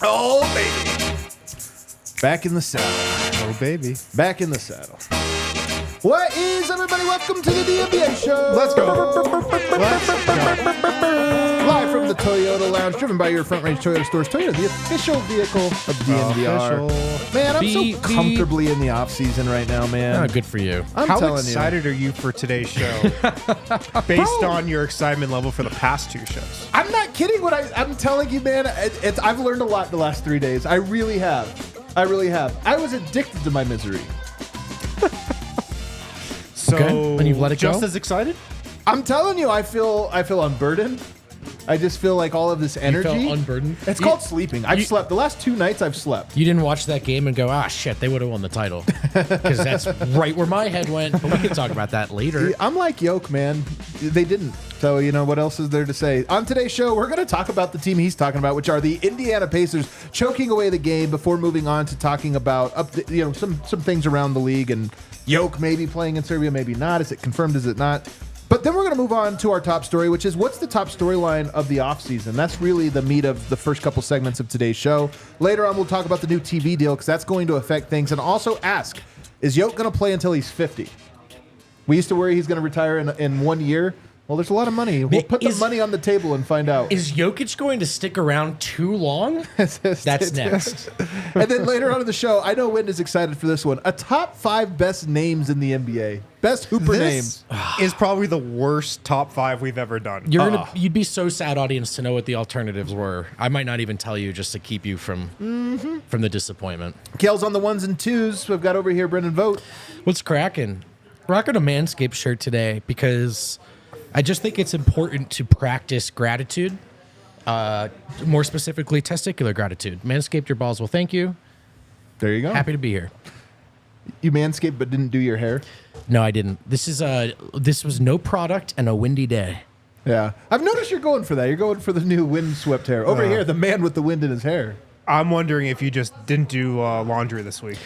Oh, baby. Back in the saddle. Oh, baby. Back in the saddle. What is, everybody? Welcome to the DNVR show. Let's go. Live from the Toyota Lounge, driven by your Front Range Toyota stores. Toyota, the official vehicle of DNVR. Man, I'm so comfortably in the offseason right now, man. Oh, good for you. How excited are you for today's show based on your excitement level for the past two shows? I'm not kidding when I'm telling you, man. I've learned a lot the last 3 days. I really have. I was addicted to my misery. So, okay. And you've let it just go? as excited? I'm telling you, I feel unburdened. I just feel like all of this energy. You felt unburdened? It's called sleeping. I've slept. The last 2 nights I've slept. You didn't watch that game and go, shit, they would have won the title. Because that's right where my head went. But we can talk about that later. I'm like Yoke, man. They didn't. So, what else is there to say? On today's show, we're going to talk about the team he's talking about, which are the Indiana Pacers choking away the game before moving on to talking about some things around the league and Yoke maybe playing in Serbia, maybe not. Is it confirmed? Is it not? But then we're going to move on to our top story, which is what's the top storyline of the offseason? That's really the meat of the first couple segments of today's show. Later on, we'll talk about the new TV deal because that's going to affect things. And also ask, is Yoke going to play until he's 50? We used to worry he's going to retire in 1 year. Well, there's a lot of money. We'll put the money on the table and find out. Is Jokic going to stick around too long? That's next. And then later on in the show, I know Wynn is excited for this one. A top 5 best names in the NBA. Best Hooper names. Is probably the worst top 5 we've ever done. You'd be so sad, audience, to know what the alternatives were. I might not even tell you just to keep you from the disappointment. Kale's on the 1s and 2s. We've got over here Brendan Vogt. What's cracking? Rocking a Manscaped shirt today because I just think it's important to practice gratitude, more specifically testicular gratitude. Manscaped your balls will thank you. There you go. Happy to be here. You manscaped but didn't do your hair? No, I didn't. This was no product and a windy day. Yeah. I've noticed you're going for that. You're going for the new wind-swept hair. Over here, the man with the wind in his hair. I'm wondering if you just didn't do laundry this week.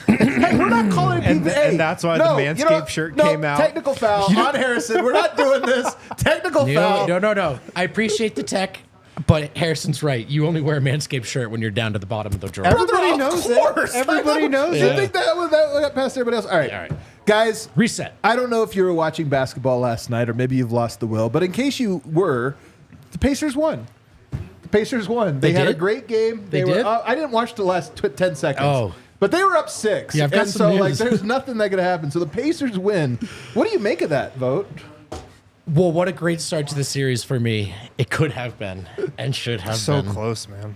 Hey, we're not calling people. And that's why the Manscaped shirt came out. Technical foul on Harrison. We're not doing this. Technical foul. No. I appreciate the tech, but Harrison's right. You only wear a Manscaped shirt when you're down to the bottom of the drawer. Everybody knows it. Everybody knows it. You think that got past everybody else? All right. Guys, reset. I don't know if you were watching basketball last night or maybe you've lost the will, but in case you were, the Pacers won. They had a great game. They did? I didn't watch the last 10 seconds. Oh. But they were up 6. Yeah, I've got some news. There's nothing that could happen. So the Pacers win. What do you make of that, Vote? Well, what a great start to the series for me. It could have been and should have so been. So close, man.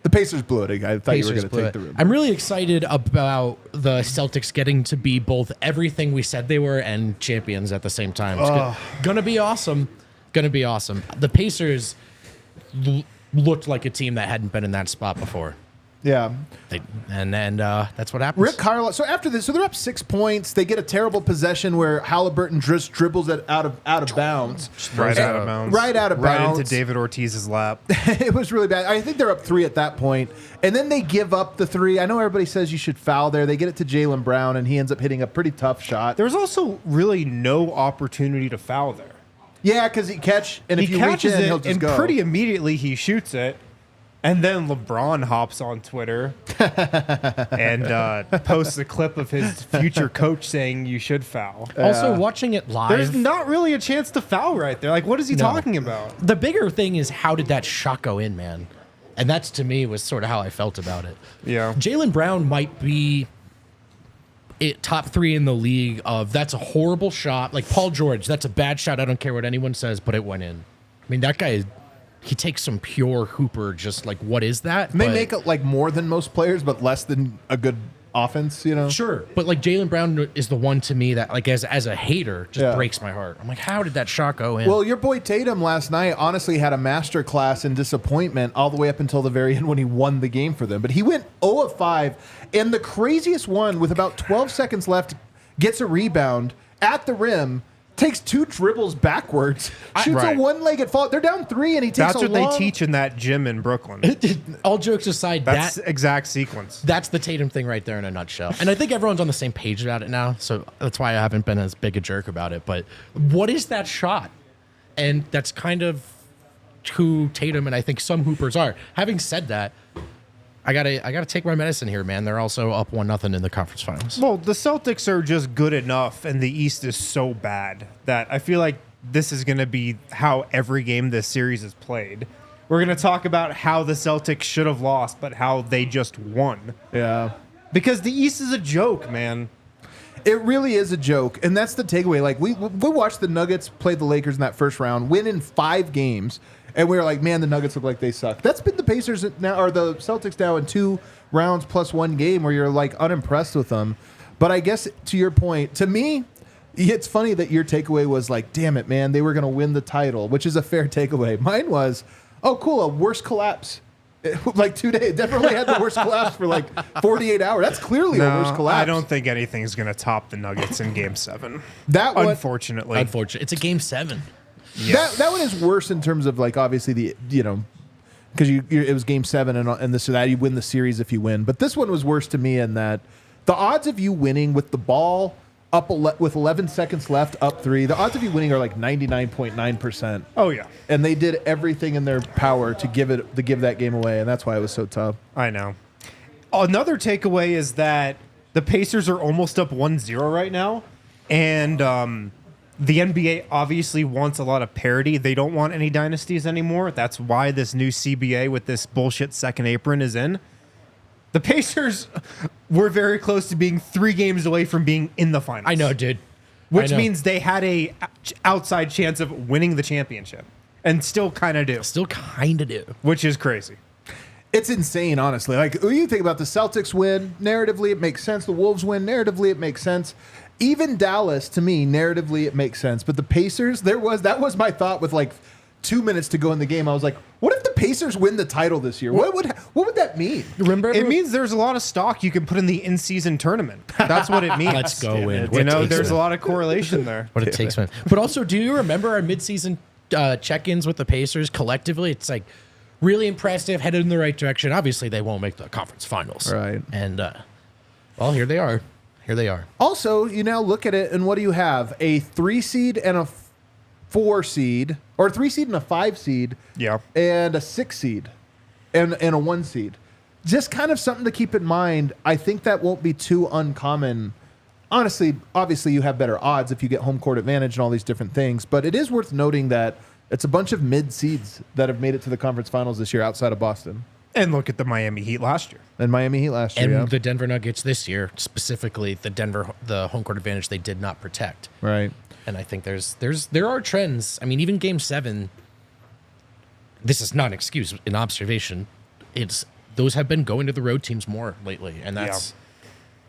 The Pacers blew it. I thought you were going to take the room. I'm really excited about the Celtics getting to be both everything we said they were and champions at the same time. It's gonna be awesome. The Pacers looked like a team that hadn't been in that spot before. Yeah. And that's what happens. Rick Carlisle. So after this, they're up 6 points. They get a terrible possession where Halliburton just dribbles it out of bounds. Right out of bounds. Right into David Ortiz's lap. It was really bad. I think they're up 3 at that point. And then they give up the 3. I know everybody says you should foul there. They get it to Jaylen Brown, and he ends up hitting a pretty tough shot. There's also really no opportunity to foul there. Yeah, because he catch, and if you reach in, he'll just go. And pretty immediately he shoots it. And then LeBron hops on Twitter and posts a clip of his future coach saying you should foul. Also, watching it live, there's not really a chance to foul right there. Like, what is he talking about? The bigger thing is, how did that shot go in, man? And that's, to me, was sort of how I felt about it. Yeah. Jaylen Brown might be top 3 in the league of that's a horrible shot. Like Paul George, that's a bad shot. I don't care what anyone says, but it went in. I mean, that guy is... He takes some pure hooper, just like, what is that? They make it like more than most players, but less than a good offense, you know? Sure, but like Jaylen Brown is the one to me that like as a hater just breaks my heart. I'm like, how did that shot go in? Well, your boy Tatum last night honestly had a master class in disappointment all the way up until the very end when he won the game for them. But he went 0 of 5, and the craziest one with about 12 seconds left gets a rebound at the rim, takes 2 dribbles backwards, shoots a one-legged fall. They're down 3, and he takes That's what they teach in that gym in Brooklyn. All jokes aside, That's exact sequence. That's the Tatum thing right there in a nutshell. And I think everyone's on the same page about it now, so that's why I haven't been as big a jerk about it. But what is that shot? And that's kind of who Tatum and I think some hoopers are. Having said that, I gotta take my medicine here, man. They're also up 1-0 in the conference finals. Well, the Celtics are just good enough, and the East is so bad that I feel like this is going to be how every game this series is played. We're going to talk about how the Celtics should have lost, but how they just won. Yeah. Because the East is a joke, man. It really is a joke, and that's the takeaway. Like, we watched the Nuggets play the Lakers in that first round, win in 5 games, and we were like, man, the Nuggets look like they suck. That's been the Pacers now, or the Celtics now in 2 rounds plus 1 game where you're like unimpressed with them. But I guess to your point, to me, it's funny that your takeaway was like, damn it, man, they were going to win the title, which is a fair takeaway. Mine was, oh, cool, a worst collapse. Like 2 days. Definitely had the worst collapse for like 48 hours. That's clearly a worst collapse. I don't think anything's going to top the Nuggets in Game 7. That one, unfortunately. It's a Game 7. Yeah. That one is worse in terms of like obviously the because it was Game 7 and this or that, you win the series if you win. But this one was worse to me in that the odds of you winning with the ball up with 11 seconds left, up 3, the odds of you winning are like 99.9%. Oh yeah, and they did everything in their power to give that game away, and that's why it was so tough. I know. Another takeaway is that the Pacers are almost up 1-0 right now, and the NBA obviously wants a lot of parity. They don't want any dynasties anymore. That's why this new CBA with this bullshit second apron is in. The Pacers were very close to being 3 games away from being in the finals. I know, dude. Which means they had a outside chance of winning the championship. And still kind of do. Which is crazy. It's insane, honestly. Like, when you think about the Celtics win, narratively, it makes sense. The Wolves win, narratively, it makes sense. Even Dallas, to me, narratively, it makes sense. But the Pacers, that was my thought with like 2 minutes to go in the game. I was like, what if the Pacers win the title this year? What would that mean? Remember, it means there's a lot of stock you can put in the in-season tournament. That's what it means. Let's go in. There's a lot of correlation there. What it takes, man. But also, do you remember our midseason check-ins with the Pacers collectively? It's like really impressive, headed in the right direction. Obviously, they won't make the conference finals. Right. And, well, here they are. Also, you now look at it, and what do you have? A 3 seed and a 4 seed, or a 3 seed and a 5 seed, and a 6 seed, and a 1 seed. Just kind of something to keep in mind. I think that won't be too uncommon. Honestly, obviously, you have better odds if you get home court advantage and all these different things, but it is worth noting that it's a bunch of mid seeds that have made it to the conference finals this year outside of Boston. And look at the Miami Heat last year. And the Denver Nuggets this year, specifically the home court advantage they did not protect. Right. And I think there are trends. I mean, even Game 7, this is not an excuse, an observation. Those have been going to the road teams more lately, and is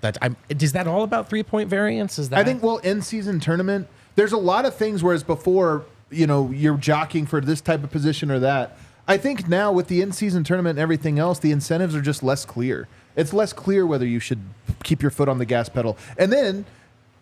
that all about 3-point variance? Is that? I think in-season tournament, there's a lot of things. Whereas before, you're jockeying for this type of position or that. I think now with the in-season tournament and everything else, the incentives are just less clear. It's less clear whether you should keep your foot on the gas pedal. And then,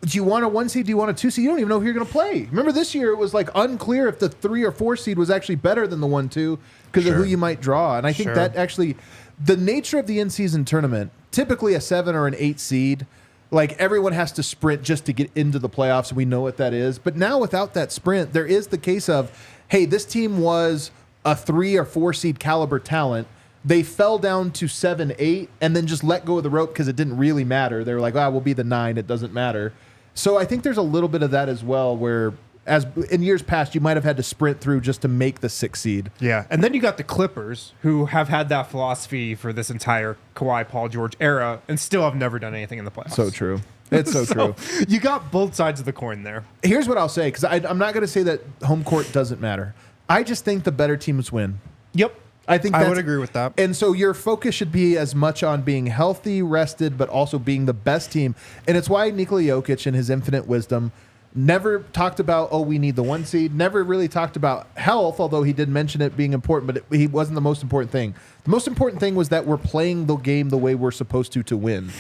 do you want a 1 seed? Do you want a 2 seed? You don't even know who you're going to play. Remember this year, it was like unclear if the 3 or 4 seed was actually better than the 1-2 because of who you might draw. And I think that actually, the nature of the in-season tournament, typically a 7 or an 8 seed, like everyone has to sprint just to get into the playoffs, and we know what that is. But now without that sprint, there is the case of, hey, this team was a 3 or 4 seed caliber talent. They fell down to 7, 8, and then just let go of the rope because it didn't really matter. They were like, we'll be the 9. It doesn't matter. So I think there's a little bit of that as well, where as in years past, you might have had to sprint through just to make the 6 seed. Yeah, and then you got the Clippers, who have had that philosophy for this entire Kawhi, Paul George era, and still have never done anything in the playoffs. So true. It's so true. You got both sides of the coin there. Here's what I'll say, because I'm not going to say that home court doesn't matter. I just think the better teams win. Yep. I think I would agree with that. And so your focus should be as much on being healthy, rested, but also being the best team. And it's why Nikola Jokic in his infinite wisdom never talked about, oh, we need the 1 seed. Never really talked about health, although he did mention it being important, but he wasn't the most important thing. The most important thing was that we're playing the game the way we're supposed to win.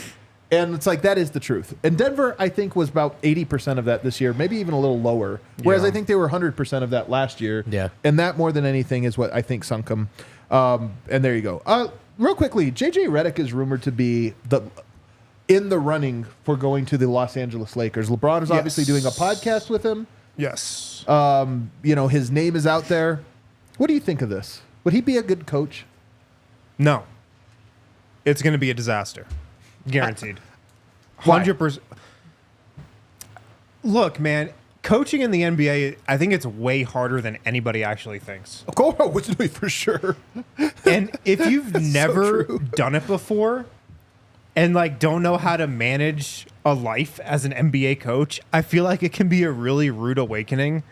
And it's like, that is the truth. And Denver, I think, was about 80% of that this year, maybe even a little lower. Whereas I think they were 100% of that last year. Yeah. And that, more than anything, is what I think sunk them. And there you go. Real quickly, JJ Redick is rumored to be in the running for going to the Los Angeles Lakers. LeBron is obviously doing a podcast with him. Yes. His name is out there. What do you think of this? Would he be a good coach? No. It's going to be a disaster. Guaranteed. Why? 100%. Look, man, coaching in the NBA, I think it's way harder than anybody actually thinks. Of course, for sure. And if you've never true. done it before and don't know how to manage a life as an NBA coach, I feel like it can be a really rude awakening.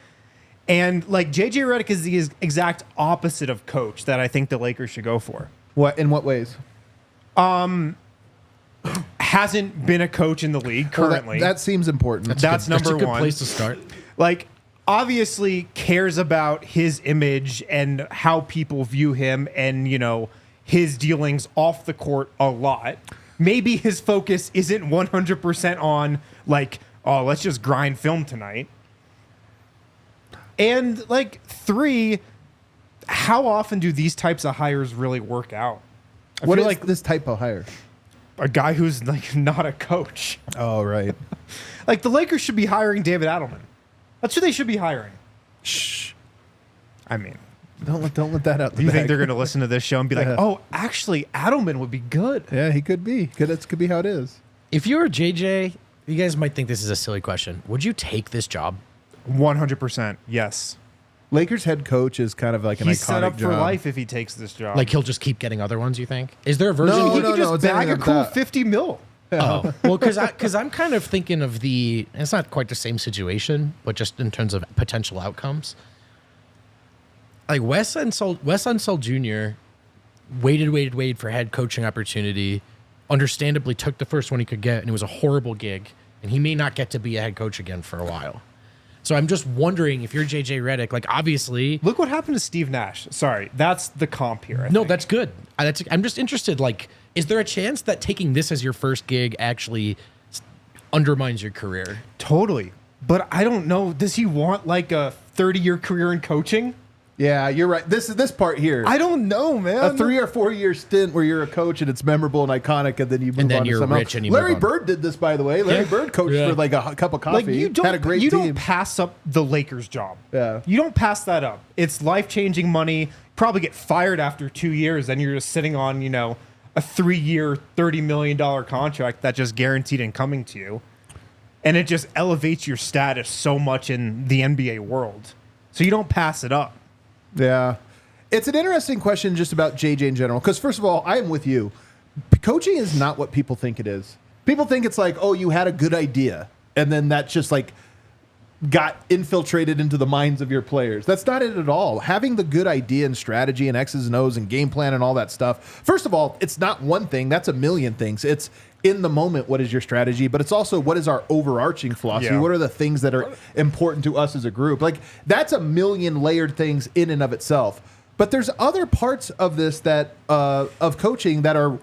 And JJ Redick is the exact opposite of coach that I think the Lakers should go for. What? In what ways? Hasn't been a coach in the league currently. That seems important. That's number That's a good one. place to start. Obviously cares about his image and how people view him and, his dealings off the court a lot. Maybe his focus isn't 100% on, let's just grind film tonight. And, 3, how often do these types of hires really work out? What is this type of hire? A guy who's, not a coach. Oh, right. The Lakers should be hiring David Adelman. That's who they should be hiring. Shh. I mean, Don't let that out. do you think they're going to listen to this show and be like, "Oh, actually, Adelman would be good"? Yeah, he could be. That could be how it is. If you were JJ, you guys might think this is a silly question. Would you take this job? 100%, yes. Lakers head coach is kind of like an He's iconic set up for job. life if he takes this job. He'll just keep getting other ones, you think? Is there a version? No, he could just it's bag a anything cool like that. $50 million. Oh, well, because I'm kind of thinking of it's not quite the same situation, but just in terms of potential outcomes. Wes Unseld Jr. waited for head coaching opportunity, understandably took the first one he could get, and it was a horrible gig, and he may not get to be a head coach again for a while. So I'm just wondering if you're JJ Redick, obviously. Look what happened to Steve Nash. Sorry, that's the comp here. I No, think. that's good. I'm just interested, is there a chance that taking this as your first gig actually undermines your career? Totally. But I don't know. Does he want a 30-year career in coaching? Yeah, you're right. This part here. I don't know, man. A 3 or 4 year stint where you're a coach and it's memorable and iconic, and then you move And then on to you're something rich else. and you Larry move on. Bird did this, by the way. Larry Bird coached Yeah. for a cup of coffee. you don't, had a great you team. don't pass up the Lakers job. Yeah. You don't pass that up. It's life-changing money. Probably get fired after 2 years, and you're just sitting on, a 3-year, $30 million contract that's just guaranteed and coming to you. And it just elevates your status so much in the NBA world. So you don't pass it up. Yeah. It's an interesting question just about JJ in general. Because, first of all, I am with you. Coaching is not what people think it is. People think it's you had a good idea, and then that just got infiltrated into the minds of your players. That's not it at all. Having the good idea and strategy and X's and O's and game plan and all that stuff. First of all, it's not one thing. That's a million things. It's in the moment, what is your strategy? But it's also, what is our overarching philosophy? Yeah. What are the things that are important to us as a group? That's a million layered things in and of itself. But there's other parts of this that of coaching that are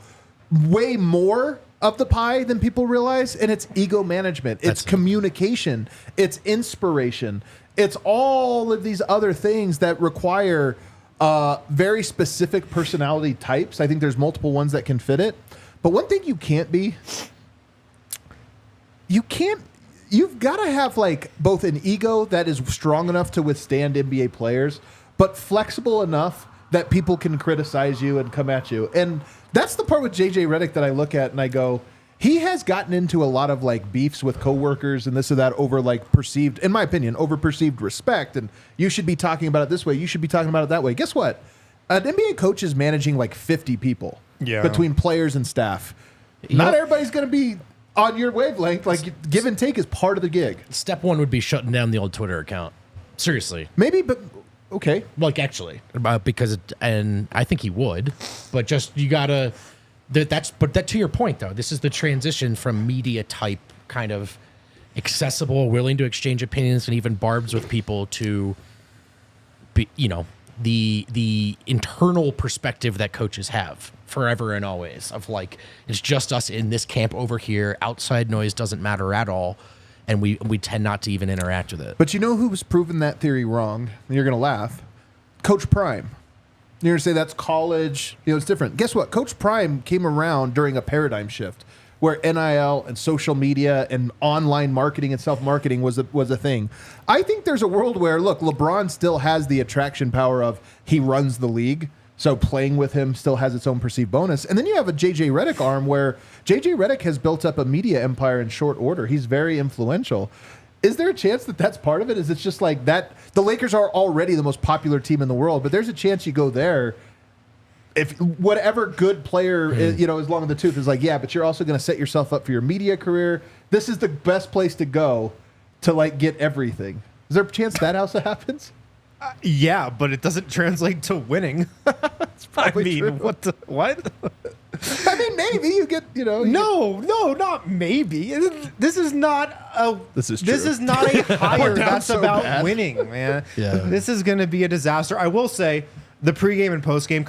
way more of the pie than people realize, and it's ego management, it's communication, it's inspiration, it's all of these other things that require very specific personality types. I think there's multiple ones that can fit it. But one thing you can't be, you've got to have both an ego that is strong enough to withstand NBA players, but flexible enough that people can criticize you and come at you. And that's the part with JJ Redick that I look at and I go, he has gotten into a lot of beefs with coworkers and this or that over perceived, in my opinion, over perceived respect. And you should be talking about it this way. You should be talking about it that way. Guess what? An NBA coach is managing 50 people between players and staff. Not everybody's going to be on your wavelength. Give and take is part of the gig. Step one would be shutting down the old Twitter account. Seriously. Maybe, but Okay. Like actually, because and I think he would, but just you gotta. But to your point though, this is the transition from media type kind of accessible, willing to exchange opinions and even barbs with people to, be, the internal perspective that coaches have forever and always of like it's just us in this camp over here. Outside noise doesn't matter at all. And we tend not to even interact with it. But you know who was proving that theory wrong? And you're going to laugh. Coach Prime. You're going to say that's college. It's different. Guess what? Coach Prime came around during a paradigm shift where NIL and social media and online marketing and self-marketing was a thing. I think there's a world where, look, LeBron still has the attraction power of he runs the league. So playing with him still has its own perceived bonus. And then you have a JJ Redick arm where JJ Redick has built up a media empire in short order. He's very influential. Is there a chance that that's part of it? Is it just like that? The Lakers are already the most popular team in the world, but there's a chance you go there. If whatever good player is long in the tooth is like, yeah, but you're also going to set yourself up for your media career. This is the best place to go to like get everything. Is there a chance that also happens? Yeah, but it doesn't translate to winning. True. What? I mean, maybe you get, No, not maybe. This is not a. This is not a hire that's so about bad. winning, man. Yeah. This is going to be a disaster. I will say the pregame and postgame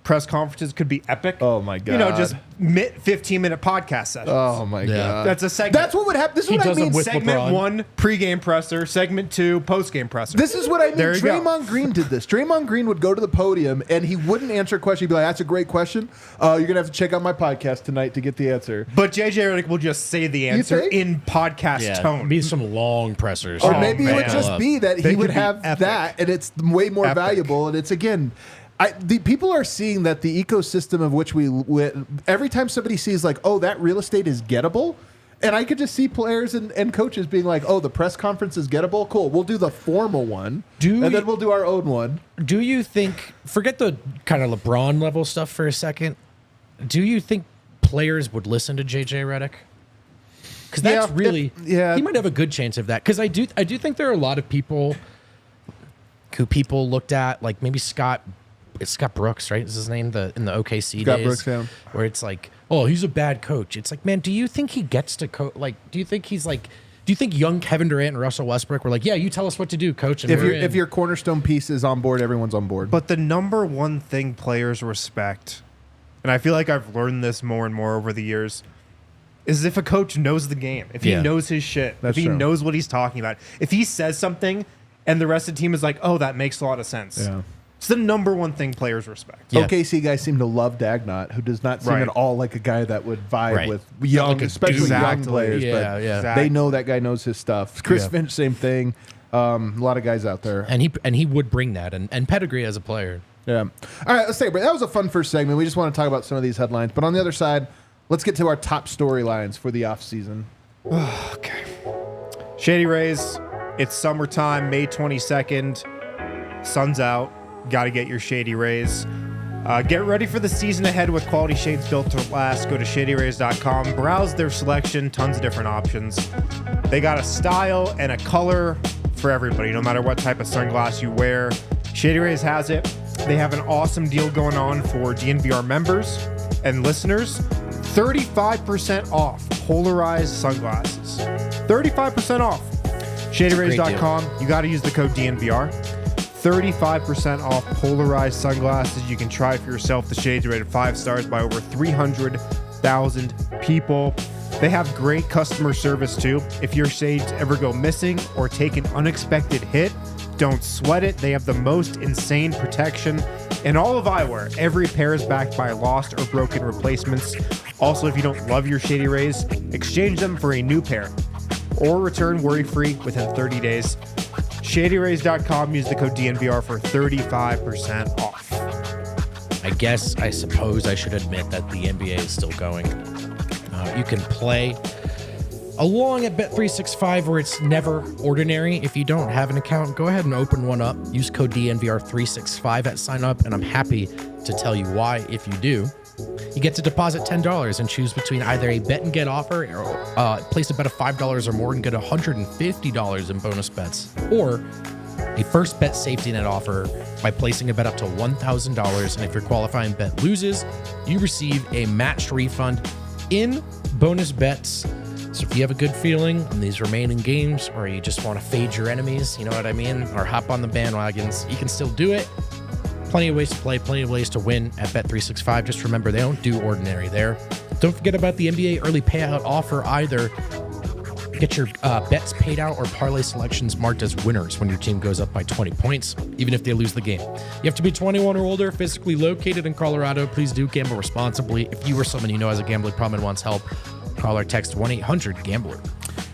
press conferences could be epic. Oh my god! Just 15-minute podcast sessions. Oh my god! That's a segment. That's what would happen. This is He what I does them mean. with Segment LeBron. 1, pregame presser. Segment 2, postgame presser. This is what I mean. There you go. Draymond Green did this. Draymond Green would go to the podium and he wouldn't answer a question. He'd be like, "That's a great question. You're gonna have to check out my podcast tonight to get the answer." But JJ Redick will just say the answer think? in podcast tone. Be some long pressers. Or Oh, maybe it would man. just be that They he would could be have epic. that, and it's way more Epic. valuable. And it's again. The people are seeing that the ecosystem of which every time somebody sees like, oh, that real estate is gettable, and I could just see players and coaches being like, oh, the press conference is gettable, cool, we'll do the formal one, then we'll do our own one. Do you think, forget the kind of LeBron level stuff for a second, do you think players would listen to JJ Redick? Because that's he might have a good chance of that. Because I do think there are a lot of people who people looked at, like maybe it's Scott Brooks, right? Is his name in the OKC Scott days? Brooks, yeah. Where it's like, oh, he's a bad coach. It's like, man, do you think he gets to coach? Like, do you think young Kevin Durant and Russell Westbrook were like, yeah, you tell us what to do, coach? And If your cornerstone piece is on board, everyone's on board. But the number one thing players respect, and I feel like I've learned this more and more over the years, is if a coach knows the game, if he knows his shit, That's if he true. knows what he's talking about, if he says something and the rest of the team is like, oh, that makes a lot of sense. Yeah. It's the number one thing players respect. Yeah. OKC guys seem to love Dagnott, who does not seem Right. at all like a guy that would vibe Right. with young, Like a especially dude. young Exactly. players. Yeah, but yeah. they know that guy knows his stuff. Chris Yeah. Finch, same thing. A lot of guys out there. And he would bring that and pedigree as a player. Yeah. All right, let's take a break. That was a fun first segment. We just want to talk about some of these headlines. But on the other side, let's get to our top storylines for the offseason. Okay. Shady Rays, it's summertime, May 22nd. Sun's out. Got to get your Shady Rays. Get ready for the season ahead with quality shades built to last. Go to shadyrays.com. Browse their selection. Tons of different options. They got a style and a color for everybody, no matter what type of sunglass you wear. Shady Rays has it. They have an awesome deal going on for DNVR members and listeners. 35% off polarized sunglasses. 35% off. Shadyrays.com. You got to use the code DNVR. 35% off polarized sunglasses. You can try for yourself. The shades are rated 5 stars by over 300,000 people. They have great customer service too. If your shades ever go missing or take an unexpected hit, don't sweat it. They have the most insane protection in all of eyewear. Every pair is backed by lost or broken replacements. Also, if you don't love your Shady Rays, exchange them for a new pair or return worry-free within 30 days. ShadyRays.com. Use the code DNVR for 35% off. I suppose I should admit that the NBA is still going. You can play along at Bet365 where it's never ordinary. If you don't have an account, go ahead and open one up. Use code DNVR365 at sign up, and I'm happy to tell you why if you do. You get to deposit $10 and choose between either a bet and get offer or place a bet of $5 or more and get $150 in bonus bets. Or a first bet safety net offer by placing a bet up to $1,000. And if your qualifying bet loses, you receive a matched refund in bonus bets. So if you have a good feeling on these remaining games, or you just want to fade your enemies, you know what I mean, or hop on the bandwagons, you can still do it. Plenty of ways to play, plenty of ways to win at Bet365. Just remember, they don't do ordinary there. Don't forget about the NBA early payout offer either. Get your bets paid out or parlay selections marked as winners when your team goes up by 20 points, even if they lose the game. You have to be 21 or older, physically located in Colorado. Please do gamble responsibly. If you or someone you know has a gambling problem and wants help, call or text 1-800-GAMBLER.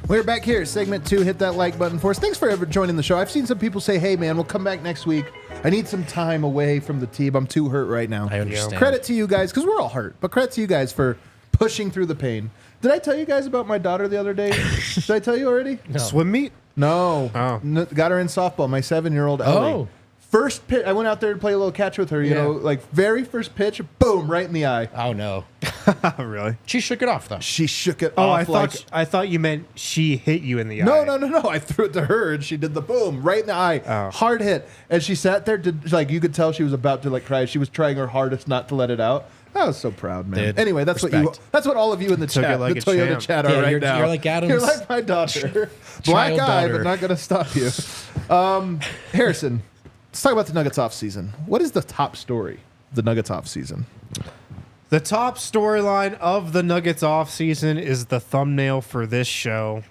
We're back here, segment 2. Hit that like button for us. Thanks for ever joining the show. I've seen some people say, hey, man, we'll come back next week. I need some time away from the team. I'm too hurt right now. I understand. Credit to you guys, because we're all hurt, but credit to you guys for pushing through the pain. Did I tell you guys about my daughter the other day? Did I tell you already? No. Swim meet? No. Oh. Got her in softball, my 7-year-old Ellie. Oh. First pitch, I went out there to play a little catch with her, you know, like very first pitch, boom, right in the eye. Oh, no. Really? She shook it off, though. She shook it Oh, off. I thought you meant she hit you in the eye. No. I threw it to her, and she did the boom right in the eye. Oh. Hard hit. And she sat there, you could tell she was about to cry. She was trying her hardest not to let it out. I was so proud, man. Dude, anyway, that's respect. that's what all of you in the Took chat, it like the a Toyota champ. chat are right now. You're like Adams. You're like my daughter. Black eye, daughter. but not going to stop you. Harrison, let's talk about the Nuggets offseason. What is the top story of the Nuggets offseason? The top storyline of the Nuggets offseason is the thumbnail for this show.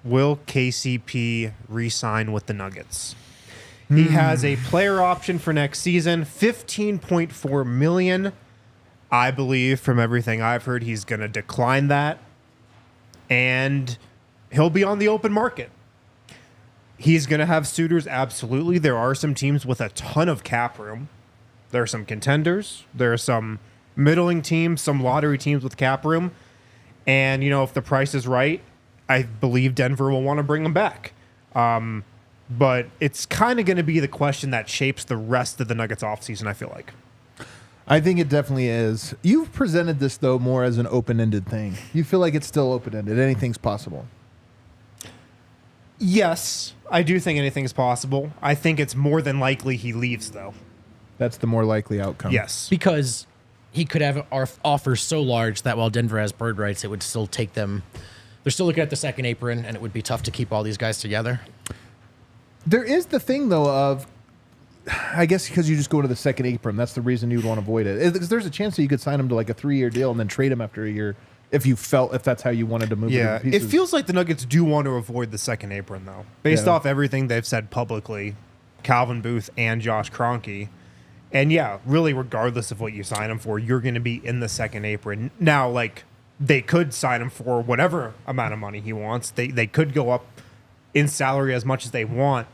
Will KCP re-sign with the Nuggets? He has a player option for next season, $15.4 million. I believe, from everything I've heard, he's going to decline that, and he'll be on the open market. He's going to have suitors, absolutely. There are some teams with a ton of cap room. There are some contenders. There are some middling teams, some lottery teams with cap room. And, if the price is right, I believe Denver will want to bring him back. But it's kind of going to be the question that shapes the rest of the Nuggets offseason, I feel like. I think it definitely is. You've presented this, though, more as an open-ended thing. You feel like it's still open-ended. Anything's possible. Yes, I do think anything's possible. I think it's more than likely he leaves, though. That's the more likely outcome. Yes. Because he could have offers so large that while Denver has bird rights, it would still take them. They're still looking at the second apron, and it would be tough to keep all these guys together. There is the thing, though, of I guess because you just go to the second apron. That's the reason you would want to avoid it. There's a chance that you could sign him to like a 3-year deal and then trade him after a year if that's how you wanted to move. Yeah, it it feels like the Nuggets do want to avoid the second apron, though. Based off everything they've said publicly, Calvin Booth and Josh Kroenke. And yeah, really, regardless of what you sign him for, you're going to be in the second apron. Now, like, they could sign him for whatever amount of money he wants. They could go up in salary as much as they want.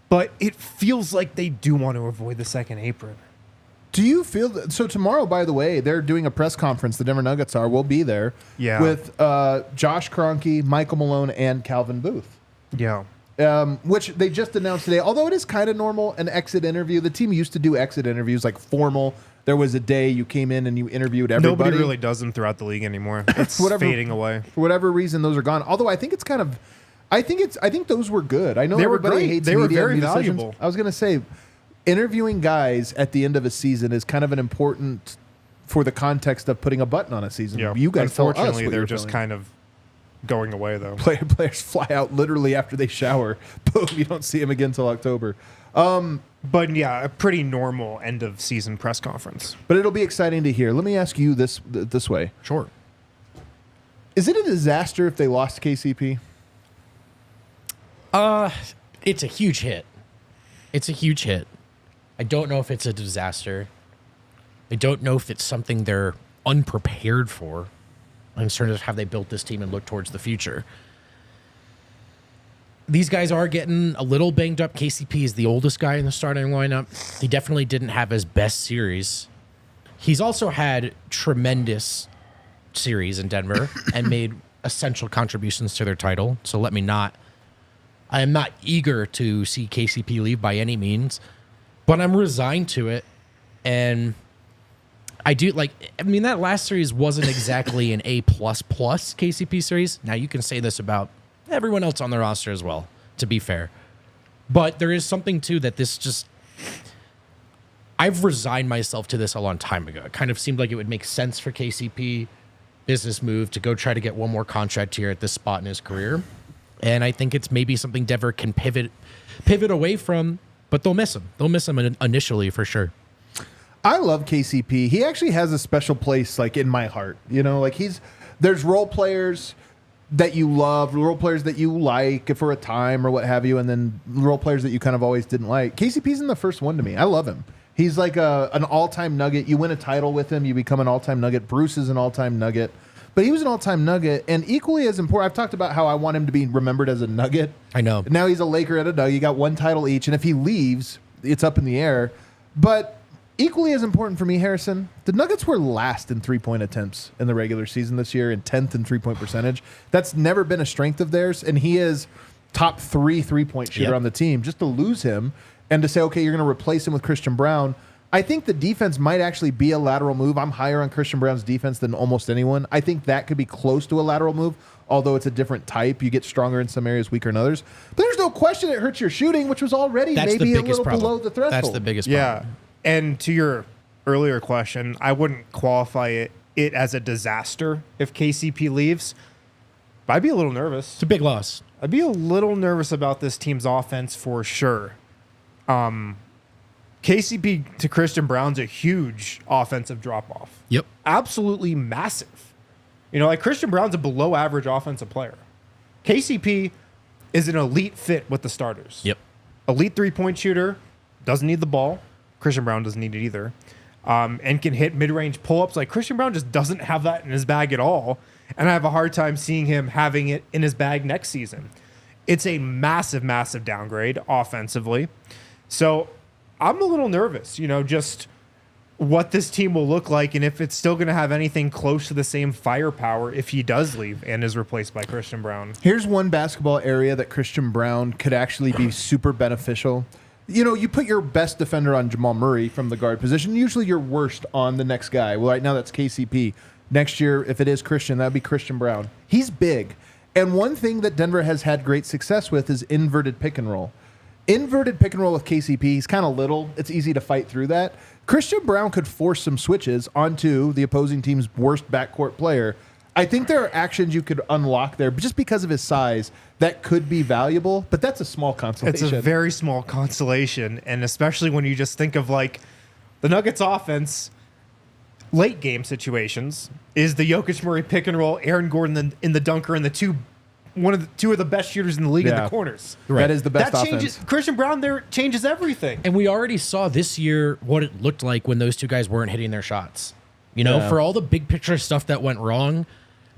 But it feels like they do want to avoid the second apron. Do you feel that? So tomorrow, by the way, they're doing a press conference. The Denver Nuggets are. We'll be there. Yeah. With Josh Kroenke, Michael Malone, and Calvin Booth. Yeah. Which they just announced today. Although it is kind of normal, an exit interview. The team used to do exit interviews, like formal. There was a day you came in and you interviewed everybody. Nobody really does them throughout the league anymore. It's fading away. For whatever reason, those are gone. Although I think it's kind of... I think those were good. I know They were everybody great. hates They were media very and decisions. valuable. I was going to say, interviewing guys at the end of a season is kind of an important for the context of putting a button on a season. Yeah. You guys tell us Unfortunately, what they're you're just feeling. kind of going away, though. Players fly out literally after they shower. Boom, you don't see them again until October. But yeah, a pretty normal end of season press conference. But it'll be exciting to hear. Let me ask you this way. Sure. Is it a disaster if they lost KCP? It's a huge hit. It's a huge hit. I don't know if it's a disaster. I don't know if it's something they're unprepared for in terms of how they built this team and look towards the future. These guys are getting a little banged up. KCP is the oldest guy in the starting lineup. He definitely didn't have his best series. He's also had tremendous series in Denver and made essential contributions to their title. So I am not eager to see KCP leave by any means, but I'm resigned to it. And that last series wasn't exactly an A++ KCP series. Now you can say this about everyone else on the roster as well, to be fair. But there is something too that this just. I've resigned myself to this a long time ago. It kind of seemed like it would make sense for KCP, business move, to go try to get one more contract here at this spot in his career. And I think it's maybe something Denver can pivot away from, but they'll miss him. They'll miss him initially for sure. I love KCP. He actually has a special place like in my heart. You know, like there's role players that you love, role players that you like for a time or what have you, and then role players that you kind of always didn't like. KCP's in the first one to me. I love him. He's like an all-time Nugget. You win a title with him, you become an all-time Nugget. Bruce is an all-time Nugget. But he was an all-time Nugget, and equally as important, I've talked about how I want him to be remembered as a Nugget. I know. Now he's a Laker and a Nugget. You got one title each, and if he leaves, it's up in the air. But equally as important for me, Harrison, the Nuggets were last in three-point attempts in the regular season this year and 10th in three-point percentage. That's never been a strength of theirs, and he is top 3 three-point shooter on the team. Just to lose him and to say, okay, you're going to replace him with Christian Brown, I think the defense might actually be a lateral move. I'm higher on Christian Brown's defense than almost anyone. I think that could be close to a lateral move, although it's a different type. You get stronger in some areas, weaker in others. But there's no question it hurts your shooting, which was already maybe a little below the threshold. That's the biggest problem. Yeah. And to your earlier question, I wouldn't qualify it as a disaster if KCP leaves. But I'd be a little nervous. It's a big loss. I'd be a little nervous about this team's offense for sure. KCP to Christian Brown's a huge offensive drop-off. Yep. Absolutely massive. You know, like Christian Brown's a below-average offensive player. KCP is an elite fit with the starters. Yep. Elite three-point shooter, doesn't need the ball. Christian Brown doesn't need it either. And can hit mid-range pull-ups. Like, Christian Brown just doesn't have that in his bag at all. And I have a hard time seeing him having it in his bag next season. It's a massive, massive downgrade offensively. So I'm a little nervous, you know, just what this team will look like and if it's still going to have anything close to the same firepower if he does leave and is replaced by Christian Brown. Here's one basketball area that Christian Brown could actually be super beneficial. You know, you put your best defender on Jamal Murray from the guard position, usually your worst on the next guy. Well, right now that's KCP. Next year, if it is Christian, that would be Christian Brown. He's big. And one thing that Denver has had great success with is inverted pick and roll. Inverted pick and roll with KCP, he's kind of little. It's easy to fight through that. Christian Brown could force some switches onto the opposing team's worst backcourt player. I think there are actions you could unlock there just because of his size that could be valuable, but that's a small consolation. It's a very small consolation, and especially when you just think of like the Nuggets offense, late game situations is the Jokic Murray pick and roll, Aaron Gordon in the dunker, and two of the best shooters in the league in the corners. Right. That is the best that offense. Christian Brown there changes everything. And we already saw this year what it looked like when those two guys weren't hitting their shots. You know, for all the big picture stuff that went wrong,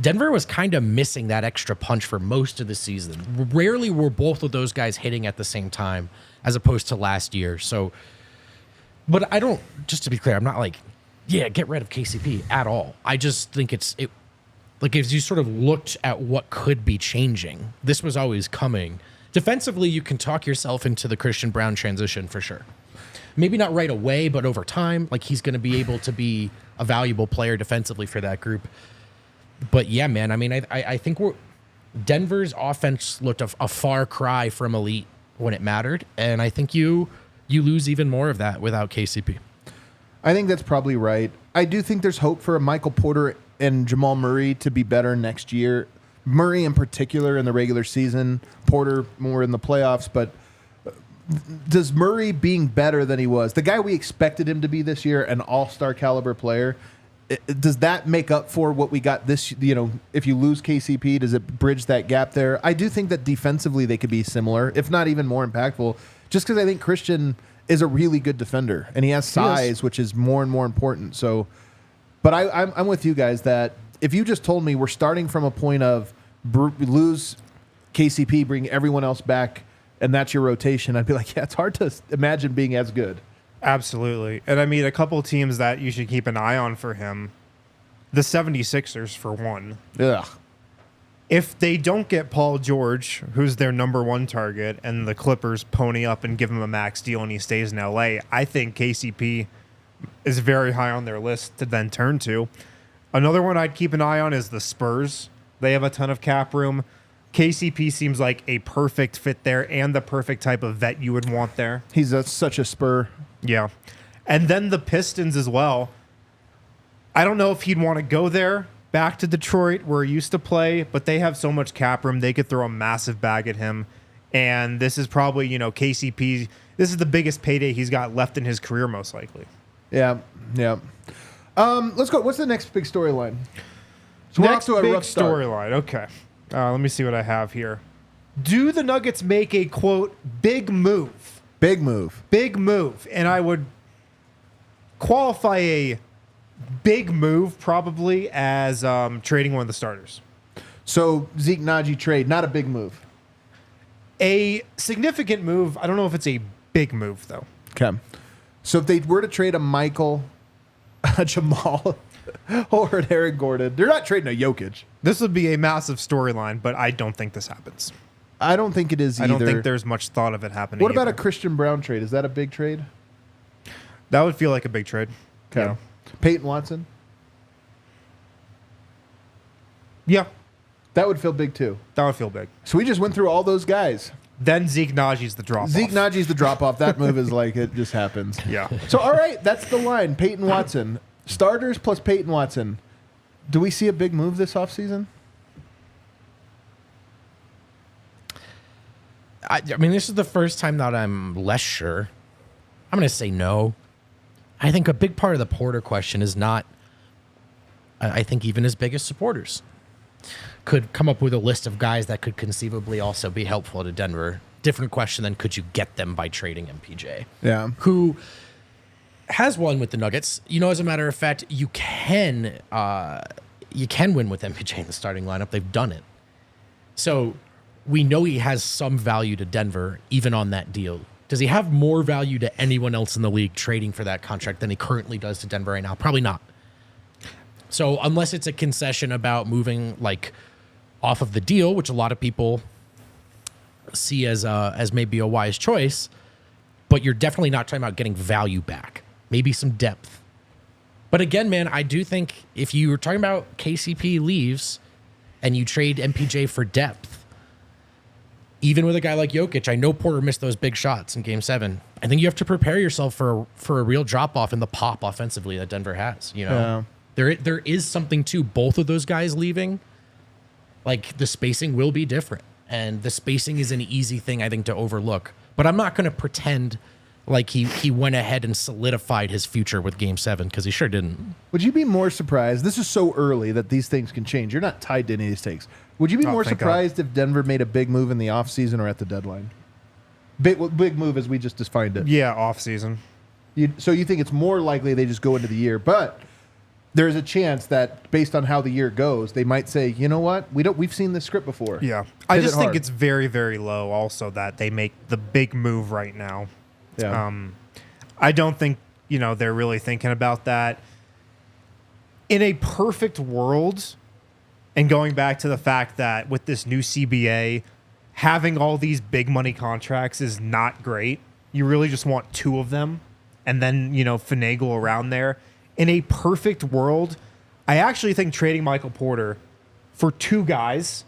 Denver was kind of missing that extra punch for most of the season. Rarely were both of those guys hitting at the same time as opposed to last year. So, but I don't, just to be clear, I'm not like, yeah, get rid of KCP at all. I just think it like as you sort of looked at what could be changing, this was always coming. Defensively, you can talk yourself into the Christian Brown transition for sure. Maybe not right away, but over time, like he's going to be able to be a valuable player defensively for that group. But yeah, man, I mean, I think Denver's offense looked a far cry from elite when it mattered, and I think you lose even more of that without KCP. I think that's probably right. I do think there's hope for a Michael Porter and Jamal Murray to be better next year. Murray in particular in the regular season, Porter more in the playoffs, but does Murray being better than he was, the guy we expected him to be this year, an all-star caliber player, does that make up for what we got this, you know, if you lose KCP, does it bridge that gap there? I do think that defensively they could be similar, if not even more impactful, just because I think Christian is a really good defender and he has size, which is more and more important. So, but I'm with you guys that if you just told me we're starting from a point of lose KCP, bring everyone else back, and that's your rotation, I'd be like, yeah, it's hard to imagine being as good. Absolutely. And I mean, a couple of teams that you should keep an eye on for him, the 76ers for one. Ugh. If they don't get Paul George, who's their number one target, and the Clippers pony up and give him a max deal and he stays in LA, I think KCP is very high on their list to then turn to. Another one I'd keep an eye on is the Spurs. They have a ton of cap room. KCP seems like a perfect fit there and the perfect type of vet you would want there. He's such a Spur. Yeah. And then the Pistons as well. I don't know if he'd want to go there, back to Detroit where he used to play, but they have so much cap room. They could throw a massive bag at him. And this is probably, KCP. This is the biggest payday he's got left in his career, most likely. Yeah. Let's go. What's the next big storyline? So Next we're off to a big rough start. storyline. Okay. Let me see what I have here. Do the Nuggets make a, quote, big move? Big move. Big move. And I would qualify a big move probably as trading one of the starters. So Zeke Naji trade, not a big move. A significant move. I don't know if it's a big move, though. Okay. So if they were to trade a Michael, a Jamal, or an Aaron Gordon, they're not trading a Jokic. This would be a massive storyline, but I don't think this happens. I don't think it is either. I don't think there's much thought of it happening. What about either. a Christian Brown trade? Is that a big trade? That would feel like a big trade. Okay. Peyton Watson? Yeah, That would feel big too. that would feel big. So we just went through all those guys. Then Zeke Naji's the drop. Zeke Naji's the drop off. That move is like it just happens. Yeah. So all right, that's the line. Peyton Watson. Starters plus Peyton Watson. Do we see a big move this offseason? I mean, this is the first time that I'm less sure. I'm going to say no. I think a big part of the Porter question is not, I think, even as big as supporters could come up with a list of guys that could conceivably also be helpful to Denver. Different question than could you get them by trading MPJ? Yeah. Who has won with the Nuggets. As a matter of fact, you can win with MPJ in the starting lineup. They've done it. So we know he has some value to Denver, even on that deal. Does he have more value to anyone else in the league trading for that contract than he currently does to Denver right now? Probably not. So unless it's a concession about moving off of the deal, which a lot of people see as maybe a wise choice, but you're definitely not talking about getting value back. Maybe some depth. But again, man, I do think if you were talking about KCP leaves and you trade MPJ for depth, even with a guy like Jokic, I know Porter missed those big shots in Game 7. I think you have to prepare yourself for a real drop-off in the pop offensively that Denver has. Yeah. There is something to both of those guys leaving. The spacing will be different. And the spacing is an easy thing, I think, to overlook. But I'm not going to pretend like he went ahead and solidified his future with Game 7, because he sure didn't. Would you be more surprised? This is so early that these things can change. You're not tied to any of these takes. Would you be more thank surprised if Denver made a big move in the offseason or at the deadline? Big move as we just defined it. Yeah, off season. So you think it's more likely they just go into the year, but there's a chance that based on how the year goes, they might say, you know what, we've seen this script before. Yeah, I just think hard. it's very, very low. Also, that they make the big move right now. Yeah. I don't think they're really thinking about that. In a perfect world, and going back to the fact that with this new CBA, having all these big money contracts is not great. You really just want 2 of them, and then finagle around there. In a perfect world, I actually think trading Michael Porter for 2 guys,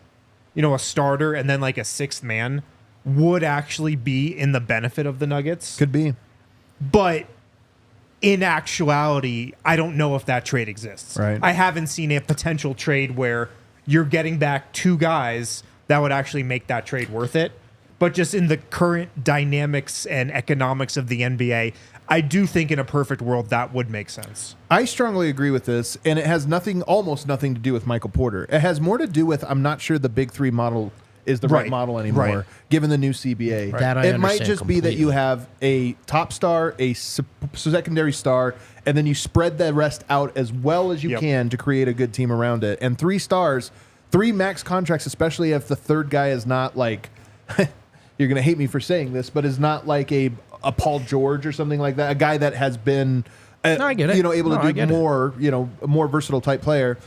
a starter and then a sixth man, would actually be in the benefit of the Nuggets. Could be. But in actuality, I don't know if that trade exists. Right. I haven't seen a potential trade where you're getting back 2 guys that would actually make that trade worth it. But just in the current dynamics and economics of the NBA, I do think in a perfect world that would make sense. I strongly agree with this, and it has almost nothing to do with Michael Porter. It has more to do with I'm not sure the Big 3 model is the right model anymore, given the new CBA. Right. That I it might understand just be that you completely. have a top star, a secondary star, and then you spread the rest out as well as you can to create a good team around it. And 3 stars, 3 max contracts, especially if the third guy is not you're going to hate me for saying this, but is not like a Paul George or something like that, a guy that has been I get it. able to I do get more, a more versatile type player,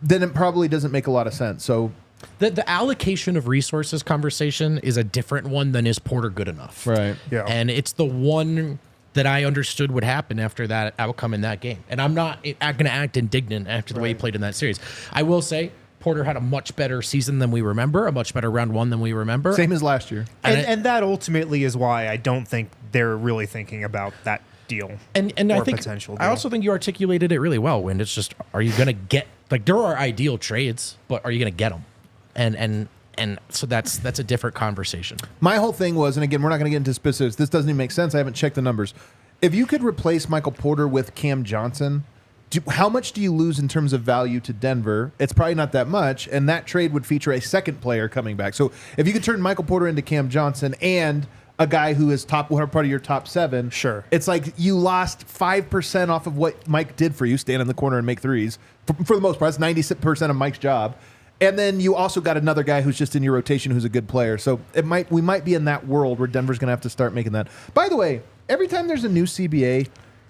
then it probably doesn't make a lot of sense. So The allocation of resources conversation is a different one than is Porter good enough. Right. Yeah. And it's the one that I understood would happen after that outcome in that game. And I'm not going to act indignant after the way he played in that series. I will say Porter had a much better season than we remember, a much better round one than we remember. Same as last year. And that ultimately is why I don't think they're really thinking about that deal. And I think potential deal. I also think you articulated it really well, Wind. It's just, are you going to get, like, there are ideal trades, but are you going to get them? And so that's a different conversation. My whole thing was, and again, we're not going to get into specifics. This doesn't even make sense. I haven't checked the numbers. If you could replace Michael Porter with Cam Johnson, how much do you lose in terms of value to Denver? It's probably not that much, and that trade would feature a second player coming back. So if you could turn Michael Porter into Cam Johnson and a guy who is part of your top 7, sure, it's like you lost 5% off of what Mike did for you, stand in the corner and make threes. For the most part, that's 90% of Mike's job. And then you also got another guy who's just in your rotation who's a good player. So we might be in that world where Denver's going to have to start making that. By the way, every time there's a new CBA,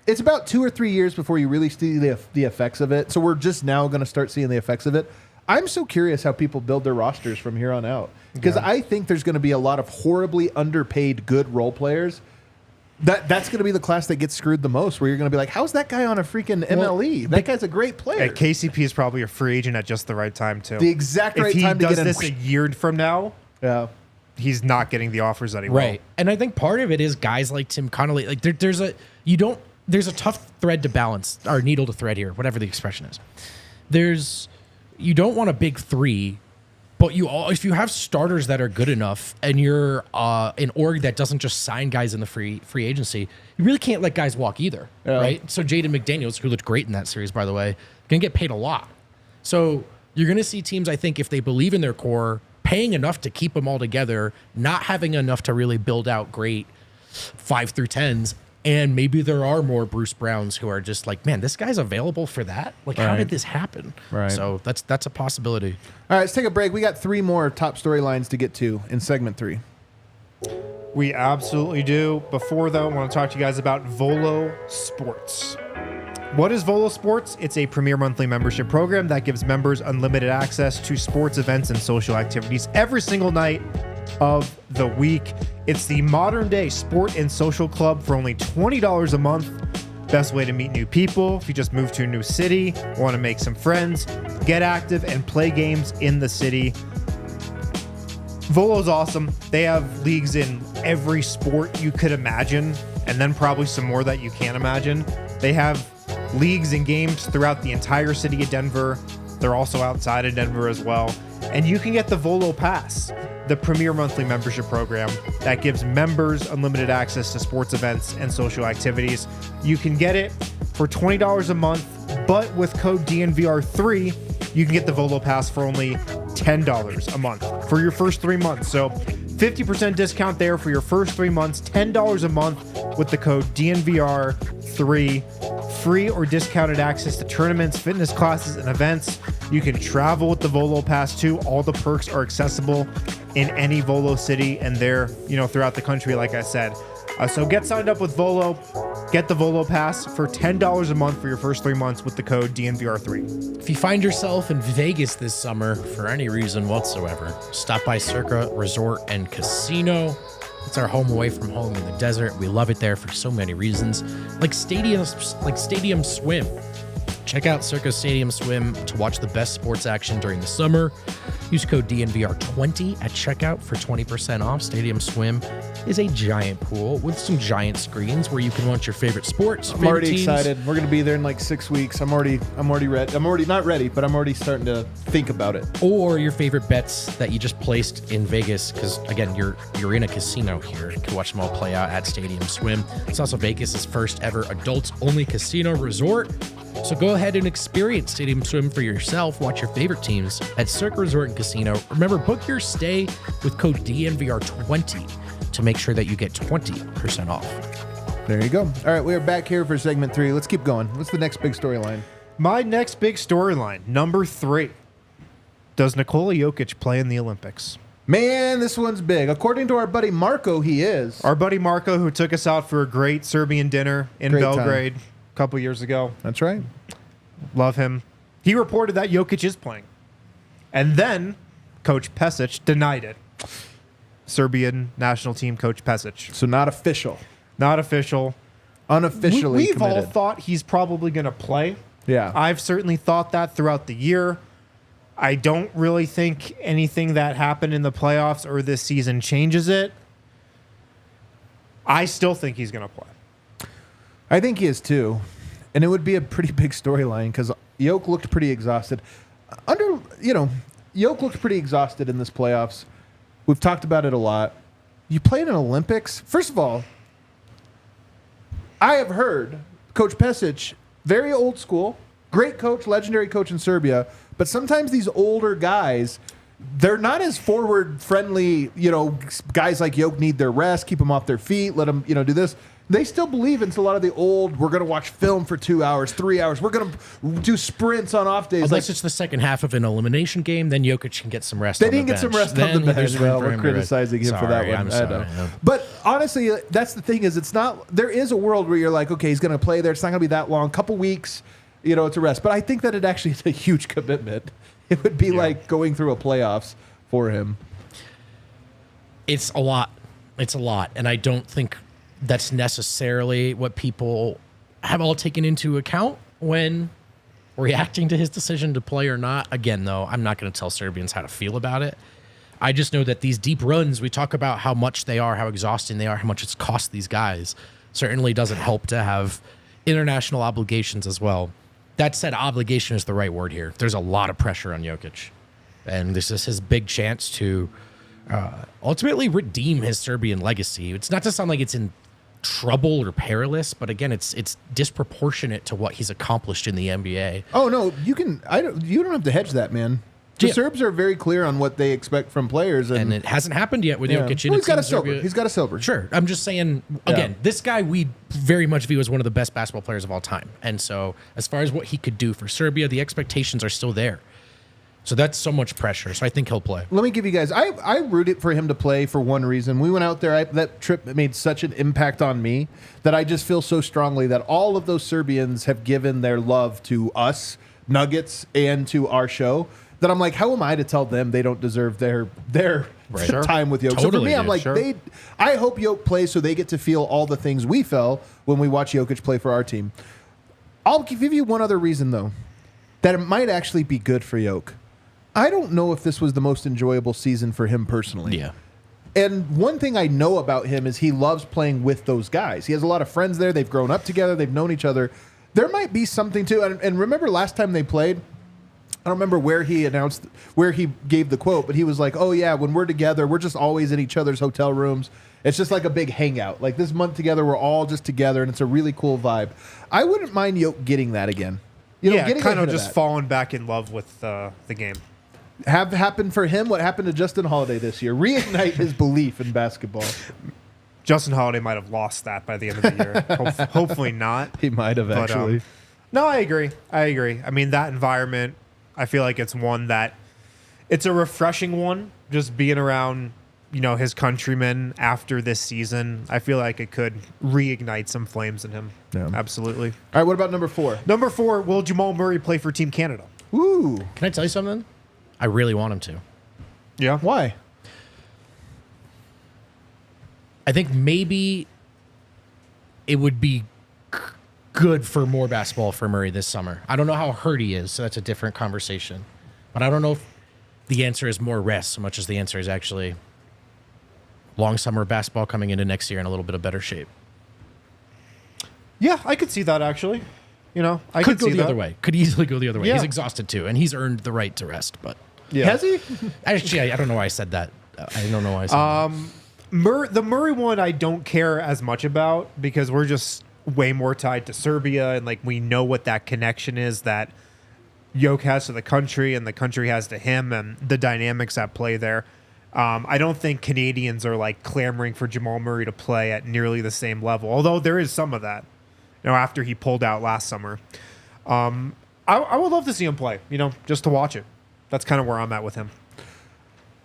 it's about 2 or 3 years before you really see the effects of it. So we're just now going to start seeing the effects of it. I'm so curious how people build their rosters from here on out. Because I think there's going to be a lot of horribly underpaid good role players. That's going to be the class that gets screwed the most, where you're going to be like, how's that guy on a freaking MLE? That guy's a great player. Yeah, KCP is probably a free agent at just the right time, too. The exact right time to get in. If he does this a year from now, he's not getting the offers that he will. Right. And I think part of it is guys like Tim Connolly. Like there's a tough thread to balance, or needle to thread here, whatever the expression is. You don't want a big three, but if you have starters that are good enough, and you're an org that doesn't just sign guys in the free agency, you really can't let guys walk either, right? So Jaden McDaniels, who looked great in that series, by the way, gonna get paid a lot. So you're gonna see teams, I think, if they believe in their core, paying enough to keep them all together, not having enough to really build out great 5 through 10s. And maybe there are more Bruce Browns who are just like, man, this guy's available for that? Like, how did this happen? Right. So that's a possibility. All right, let's take a break. We got 3 more top storylines to get to in segment 3. We absolutely do. Before, though, I want to talk to you guys about Volo Sports. What is Volo Sports? It's a premier monthly membership program that gives members unlimited access to sports events and social activities every single night of the week. It's the modern day sport and social club for only $20 a month. Best way to meet new people. If you just moved to a new city, want to make some friends, get active and play games in the city. Volo's awesome. They have leagues in every sport you could imagine, and then probably some more that you can't imagine. They have leagues and games throughout the entire city of Denver. They're also outside of Denver as well. And you can get the Volo Pass, the premier monthly membership program that gives members unlimited access to sports events and social activities. You can get it for $20 a month, but with code DNVR3, you can get the Volo Pass for only $10 a month for your first 3 months. So 50% discount there for your first 3 months, $10 a month with the code DNVR3. Free or discounted access to tournaments, fitness classes, and events. You can travel with the Volo Pass too. All the perks are accessible in any Volo city, and they're, throughout the country, like I said. So get signed up with Volo. Get the Volo Pass for $10 a month for your first 3 months with the code DNVR3. If you find yourself in Vegas this summer for any reason whatsoever, stop by Circa Resort and Casino. It's our home away from home in the desert. We love it there for so many reasons, like Stadium Swim. Check out Circa Stadium Swim to watch the best sports action during the summer. Use code DNVR20 at checkout for 20% off. Stadium Swim is a giant pool with some giant screens where you can watch your favorite sports. I'm already excited. We're going to be there in like 6 weeks. I'm already ready. I'm already not ready, but I'm already starting to think about it. Or your favorite bets that you just placed in Vegas, because again, you're in a casino here. You can watch them all play out at Stadium Swim. It's also Vegas' first ever adults-only casino resort. So go ahead and experience Stadium Swim for yourself. Watch your favorite teams at Circa Resort and Casino. Remember, book your stay with code DNVR20 to make sure that you get 20% off. There you go. All right, we are back here for segment 3. Let's keep going. What's the next big storyline? My next big storyline, number 3. Does Nikola Jokic play in the Olympics? Man, this one's big. According to our buddy Marco, he is. Our buddy Marco, who took us out for a great Serbian dinner in Belgrade a couple years ago. That's right. Love him. He reported that Jokic is playing. And then Coach Pesic denied it. Serbian national team coach Pesic. So not official. Not official. Unofficially We've committed. all thought he's probably going to play. Yeah. I've certainly thought that throughout the year. I don't really think anything that happened in the playoffs or this season changes it. I still think he's going to play. I think he is too. And it would be a pretty big storyline because Jokic looked pretty exhausted. Jokic looked pretty exhausted in this playoffs. We've talked about it a lot. You play in an Olympics. First of all, I have heard Coach Pesic, very old school, great coach, legendary coach in Serbia, but sometimes these older guys, they're not as forward friendly. Guys like Jokic need their rest, keep them off their feet, let them, do this. They still believe in a lot of the old, we're going to watch film for 2 hours, 3 hours. We're going to do sprints on off days. Unless it's the second half of an elimination game, then Jokic can get some rest They on the didn't get bench. some rest Then on the bench. there's room Well, for we're him to rest. criticizing him for that Sorry, one. I'm I sorry. know. But honestly, that's the thing is it's not, there is a world where you're like, okay, he's going to play there. It's not going to be that long. Couple weeks, it's a rest. But I think that it actually is a huge commitment. It would be like going through a playoffs for him. It's a lot. It's a lot. And I don't think that's necessarily what people have all taken into account when reacting to his decision to play or not. Again, though, I'm not going to tell Serbians how to feel about it. I just know that these deep runs, we talk about how much they are, how exhausting they are, how much it's cost these guys. Certainly doesn't help to have international obligations as well. That said, obligation is the right word here. There's a lot of pressure on Jokic. And this is his big chance to ultimately redeem his Serbian legacy. It's not to sound like it's in trouble or perilous, but again, it's disproportionate to what he's accomplished in the NBA. Oh no, you don't have to hedge that, man. The Serbs are very clear on what they expect from players, and it hasn't happened yet with Jokic. Well, he's got a Serbia. silver. He's got a silver. Sure, I'm just saying. Again, this guy we very much view as one of the best basketball players of all time, and so as far as what he could do for Serbia, the expectations are still there. So that's so much pressure. So I think he'll play. Let me give you guys. I rooted for him to play for one reason. We went out there. That trip made such an impact on me that I just feel so strongly that all of those Serbians have given their love to us, Nuggets, and to our show. That I'm like, how am I to tell them they don't deserve their time with Jokic? Totally, so for me, I'm like, sure. I hope Jokic plays so they get to feel all the things we felt when we watch Jokic play for our team. I'll give you one other reason though, that it might actually be good for Jokic. I don't know if this was the most enjoyable season for him personally. Yeah. And one thing I know about him is he loves playing with those guys. He has a lot of friends there. They've grown up together. They've known each other. There might be something to it. And remember last time they played, I don't remember where he gave the quote, but he was like, oh yeah, when we're together, we're just always in each other's hotel rooms. It's just like a big hangout. Like this month together, we're all just together, and it's a really cool vibe. I wouldn't mind Jokic getting that again. Getting kind of just falling back in love with the game. Have happened for him what happened to Justin Holiday this year. Reignite his belief in basketball. Justin Holiday might have lost that by the end of the year. Hopefully not. He might have actually. No, I agree. I mean, that environment, I feel like it's one that it's a refreshing one. Just being around, his countrymen after this season, I feel like it could reignite some flames in him. Yeah. Absolutely. All right, what about number 4? Number 4, will Jamal Murray play for Team Canada? Ooh. Can I tell you something? I really want him to. Yeah. Why? I think maybe it would be good for more basketball for Murray this summer. I don't know how hurt he is, so that's a different conversation. But I don't know if the answer is more rest so much as the answer is actually long summer basketball coming into next year in a little bit of better shape. Yeah, I could see that actually. I could go see the that. other way. Could easily go the other way. Yeah. He's exhausted too, and he's earned the right to rest. But Has he? actually, I don't know why I said that. I don't know why I said that. The Murray one I don't care as much about because we're just way more tied to Serbia and we know what that connection is that Jokic has to the country and the country has to him and the dynamics at play there. I don't think Canadians are clamoring for Jamal Murray to play at nearly the same level, although there is some of that. After he pulled out last summer. I would love to see him play, just to watch it. That's kind of where I'm at with him.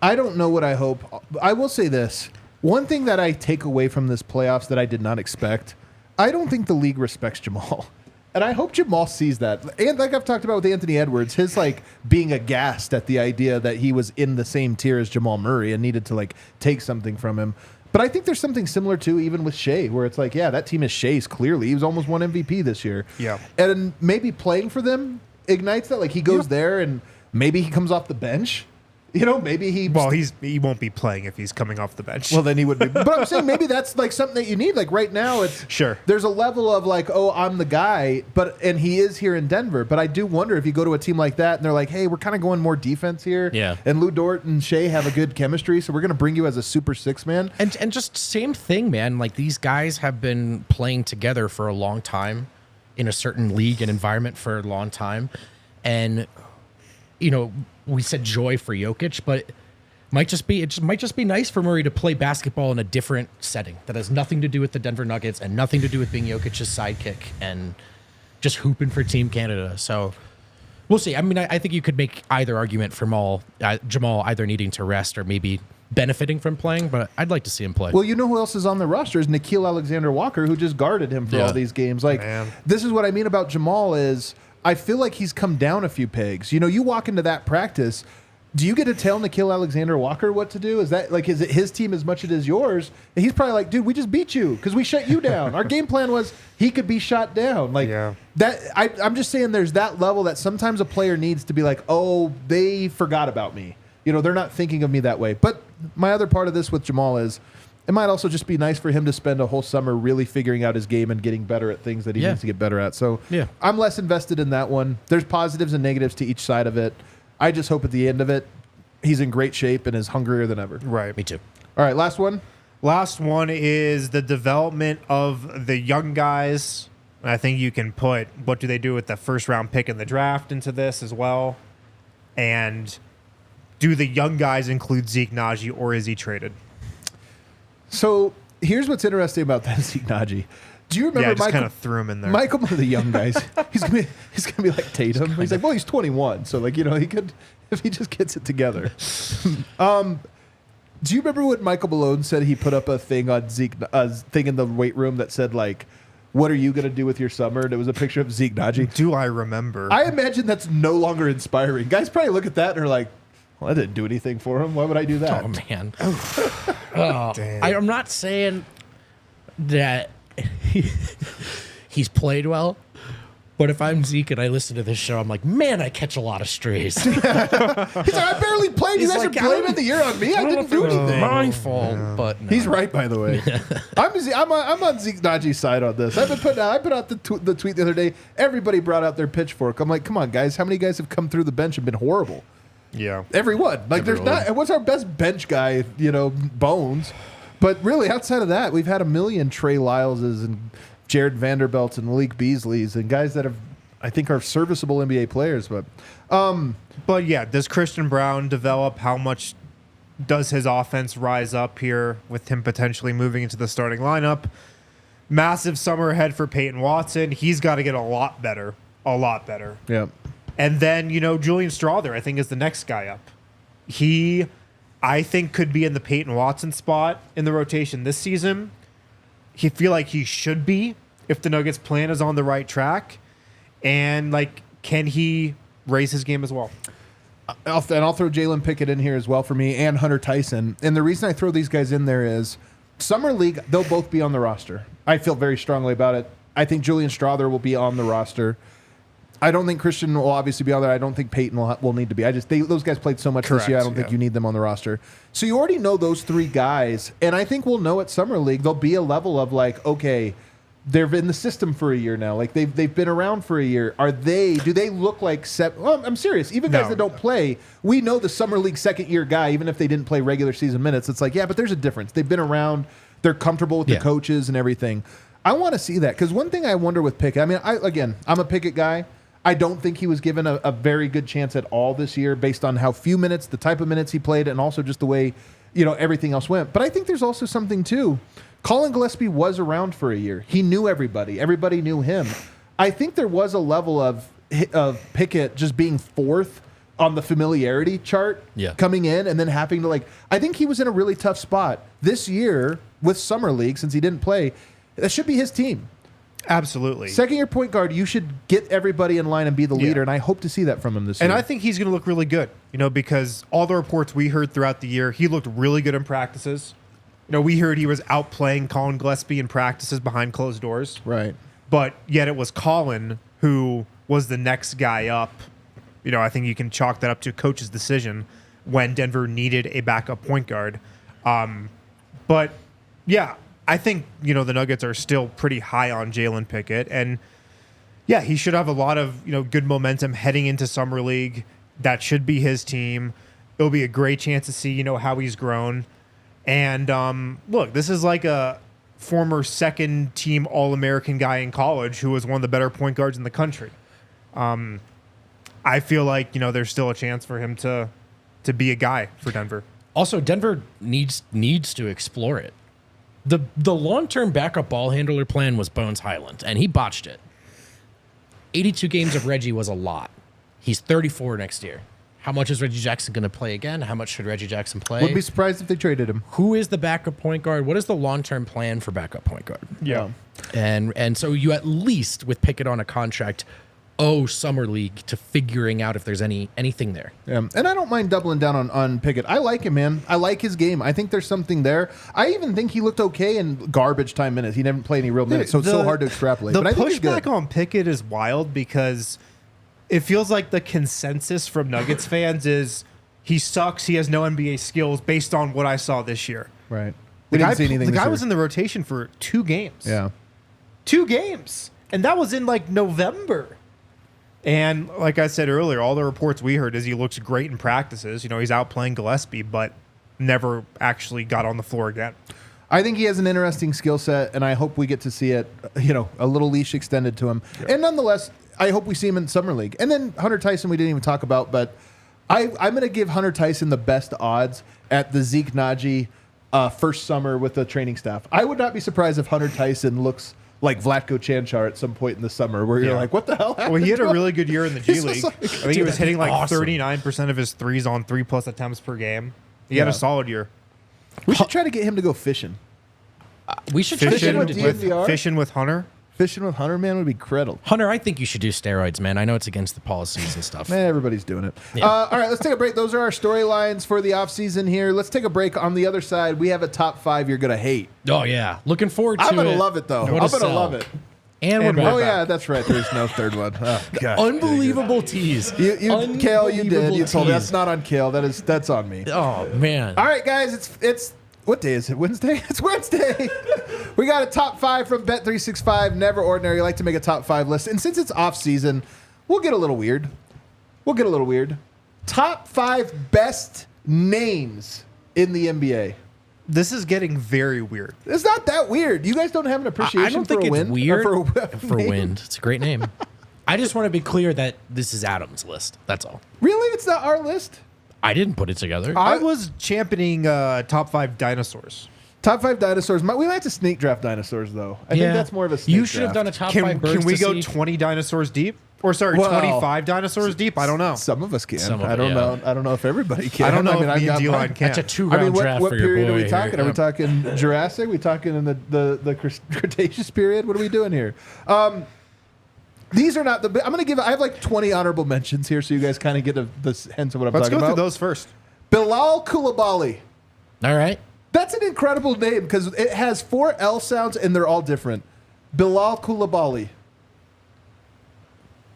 I don't know what I hope. I will say this. One thing that I take away from this playoffs that I did not expect, I don't think the league respects Jamal. And I hope Jamal sees that. And like I've talked about with Anthony Edwards, his being aghast at the idea that he was in the same tier as Jamal Murray and needed to take something from him. But I think there's something similar too, even with Shea, where it's that team is Shea's clearly. He was almost won MVP this year. Yeah. And maybe playing for them ignites that. He goes there and Maybe he comes off the bench. Maybe he. Well, he won't be playing if he's coming off the bench. Well, then he would be. But I'm saying maybe that's like something that you need. Like right now, it's sure. There's a level of like, oh, I'm the guy, and he is here in Denver. But I do wonder if you go to a team like that and they're like, hey, we're kind of going more defense here. Yeah. And Lou Dort and Shea have a good chemistry, so we're going to bring you as a super six man. And just same thing, man. Like these guys have been playing together for a long time in a certain league and environment for a long time, and we said joy for Jokic, but it might just be nice for Murray to play basketball in a different setting that has nothing to do with the Denver Nuggets and nothing to do with being Jokic's sidekick and just hooping for Team Canada. So we'll see. I mean, I think you could make either argument for Jamal either needing to rest or maybe benefiting from playing, but I'd like to see him play. Well, you know who else is on the roster is Nickeil Alexander-Walker, who just guarded him for all these games. Like, this is what I mean about Jamal is I feel like he's come down a few pegs. You walk into that practice. Do you get to tell Nickeil Alexander-Walker what to do? Is it his team as much as it is yours? And he's probably like, dude, we just beat you because we shut you down. Our game plan was he could be shot down. Like that. I'm just saying there's that level that sometimes a player needs to be like, oh, they forgot about me. They're not thinking of me that way. But my other part of this with Jamal is it might also just be nice for him to spend a whole summer really figuring out his game and getting better at things that he needs to get better at. So I'm less invested in that one. There's positives and negatives to each side of it. I just hope at the end of it, he's in great shape and is hungrier than ever. Right. Me too. All right, last one. Last one is the development of the young guys. I think you can put what do they do with the first round pick in the draft into this as well. And do the young guys include Zeke Naji or is he traded? So here's what's interesting about that Zeke Naji. Do you remember Michael? Kind of threw him in there. Michael, one of the young guys. He's gonna be like Tatum. He's like, well, he's 21, so like he could if he just gets it together. Do you remember what Michael Malone said? He put up a thing on Zeke, thing in the weight room that said like, "What are you gonna do with your summer?" And it was a picture of Zeke Naji. Do I remember? I imagine that's no longer inspiring. Guys probably look at that and are like, well, I didn't do anything for him. Why would I do that? Oh man. I'm not saying that he's played well, but if I'm Zeke and I listen to this show, I'm like, man, I catch a lot of strays. He's like, I barely played. You guys are blaming the year on me. I didn't do anything. My fault, but no. He's right, by the way. I'm on Zeke Naji's side on this. I put out the tweet the other day. Everybody brought out their pitchfork. I'm like, come on, guys. How many guys have come through the bench and been horrible? Yeah, everyone. Like, there's not. What's our best bench guy? Bones. But really, outside of that, we've had a million Trey Lyleses and Jared Vanderbilts and Malik Beasleys and guys that I think are serviceable NBA players. But yeah, does Christian Brown develop? How much does his offense rise up here with him potentially moving into the starting lineup? Massive summer ahead for Peyton Watson. He's got to get a lot better. A lot better. Yeah. And then, Julian Strawther, I think, is the next guy up. He, I think, could be in the Peyton Watson spot in the rotation this season. He feel like he should be if the Nuggets plan is on the right track. And, can he raise his game as well? I'll throw Jalen Pickett in here as well for me and Hunter Tyson. And the reason I throw these guys in there is Summer League, they'll both be on the roster. I feel very strongly about it. I think Julian Strawther will be on the roster. I don't think Christian will obviously be on there. I don't think Peyton will need to be. Those guys played so much this year. I don't think you need them on the roster. So you already know those three guys, and I think we'll know at Summer League there'll be a level of okay, they've in the system for a year now. They've been around for a year. Do they look like well, I'm serious. Even guys that don't play, we know the Summer League second year guy, even if they didn't play regular season minutes. It's like, yeah, but there's a difference. They've been around. They're comfortable with the coaches and everything. I want to see that because one thing I wonder with Pickett. I mean, I'm a Pickett guy. I don't think he was given a very good chance at all this year based on how few minutes, the type of minutes he played, and also just the way, everything else went. But I think there's also something, too. Colin Gillespie was around for a year. He knew everybody. Everybody knew him. I think there was a level of Pickett just being fourth on the familiarity chart coming in and then having to, I think he was in a really tough spot. This year with Summer League, since he didn't play, that should be his team. Absolutely. Second year point guard, you should get everybody in line and be the leader, and I hope to see that from him this year. And I think he's going to look really good, because all the reports we heard throughout the year, he looked really good in practices. We heard he was outplaying Colin Gillespie in practices behind closed doors. Right. But yet it was Colin who was the next guy up I think you can chalk that up to coach's decision when Denver needed a backup point guard. But yeah, I think, the Nuggets are still pretty high on Jalen Pickett. And yeah, he should have a lot of, good momentum heading into Summer League. That should be his team. It'll be a great chance to see, how he's grown. And look, this is like a former second team All-American guy in college who was one of the better point guards in the country. I feel like, there's still a chance for him to be a guy for Denver. Also, Denver needs to explore it. The long-term backup ball handler plan was Bones Highland, and he botched it. 82 games of Reggie was a lot. He's 34 next year. How much is Reggie Jackson going to play again? How much should Reggie Jackson play? Would be surprised if they traded him. Who is the backup point guard? What is the long-term plan for backup point guard? Yeah. And so you at least, with Pickett on a contract, owe Summer League to figuring out if there's anything there. Yeah. And I don't mind doubling down on Pickett. I like him, man. I like his game. I think there's something there. I even think he looked okay in garbage time minutes. He didn't play any real minutes, so it's so hard to extrapolate. The but I think he's good. pushback on Pickett is wild because it feels like the consensus from Nuggets fans is he sucks, he has no NBA skills based on what I saw this year. Right. The We didn't see anything this guy year. was in the rotation for 2 games. Yeah. 2 games. And that was in like November. And like I said earlier, all the reports we heard is he looks great in practices. He's out playing Gillespie, but never actually got on the floor again. I think he has an interesting skill set, and I hope we get to see it, a little leash extended to him. Yeah. And nonetheless, I hope we see him in Summer League. And then Hunter Tyson, we didn't even talk about, but I'm going to give Hunter Tyson the best odds at the Zeke Naji first summer with the training staff. I would not be surprised if Hunter Tyson looks like Vlatko Chanchar at some point in the summer where you're like, what the hell happened? Well, he had to a him? really good year in the G He's League. just like- I think he was hitting like awesome. 39% of his threes on 3+ attempts per game. He had a solid year. We should try to get him to go fishing. We should try to get Fishing him with to DNVR? do fishing with Hunter. Fishing with Hunter, man, would be incredible. Hunter, I think you should do steroids, man. I know it's against the policies and stuff. Everybody's doing it. Yeah. All right, let's take a break. Those are our storylines for the offseason here. Let's take a break. On the other side, we have a top 5 you're going to hate. Oh, yeah. Looking forward to it. I'm going to love it, though. I'm What a going to sell. love it. And we're And back. Oh, yeah, that's right. There's no third one. Oh, gosh. Unbelievable tease. Kale, you did. You told me. tease. That's not on Kale. That's on me. Oh, man. All right, guys, it's what day is it? Wednesday? It's Wednesday. We got a top 5 from Bet365. Never ordinary. I like to make a top 5 list. And since it's off season, we'll get a little weird. Top 5 best names in the NBA. This is getting very weird. It's not that weird. You guys don't have an appreciation I don't for think a it's win? Or weird for a name? Wind. It's a great name. I just want to be clear that this is Adam's list. That's all. Really? It's not our list? I didn't put it together. I was championing top 5 dinosaurs. Top 5 dinosaurs. We might have to snake draft dinosaurs, though. I think that's more of a snake You should have draft. done a top Can 5 birds we to go see. 20 dinosaurs deep? Or sorry, Well, 25 dinosaurs deep? I don't know. Some of us can. Some of I it, don't yeah. know. I don't know if everybody can. I don't know if I've me got and D-Line mine. can. That's a 2-round what draft for your period boy are we here. talking? Are we Yeah. talking Jurassic? Are we talking in the Cretaceous period? What are we doing here? These are not the. I'm going to give. I have like 20 honorable mentions here, so you guys kind of get the sense of what I'm Let's talking go about. through those first. Bilal Coulibaly. All right. That's an incredible name because it has 4 L sounds and they're all different. Bilal Coulibaly.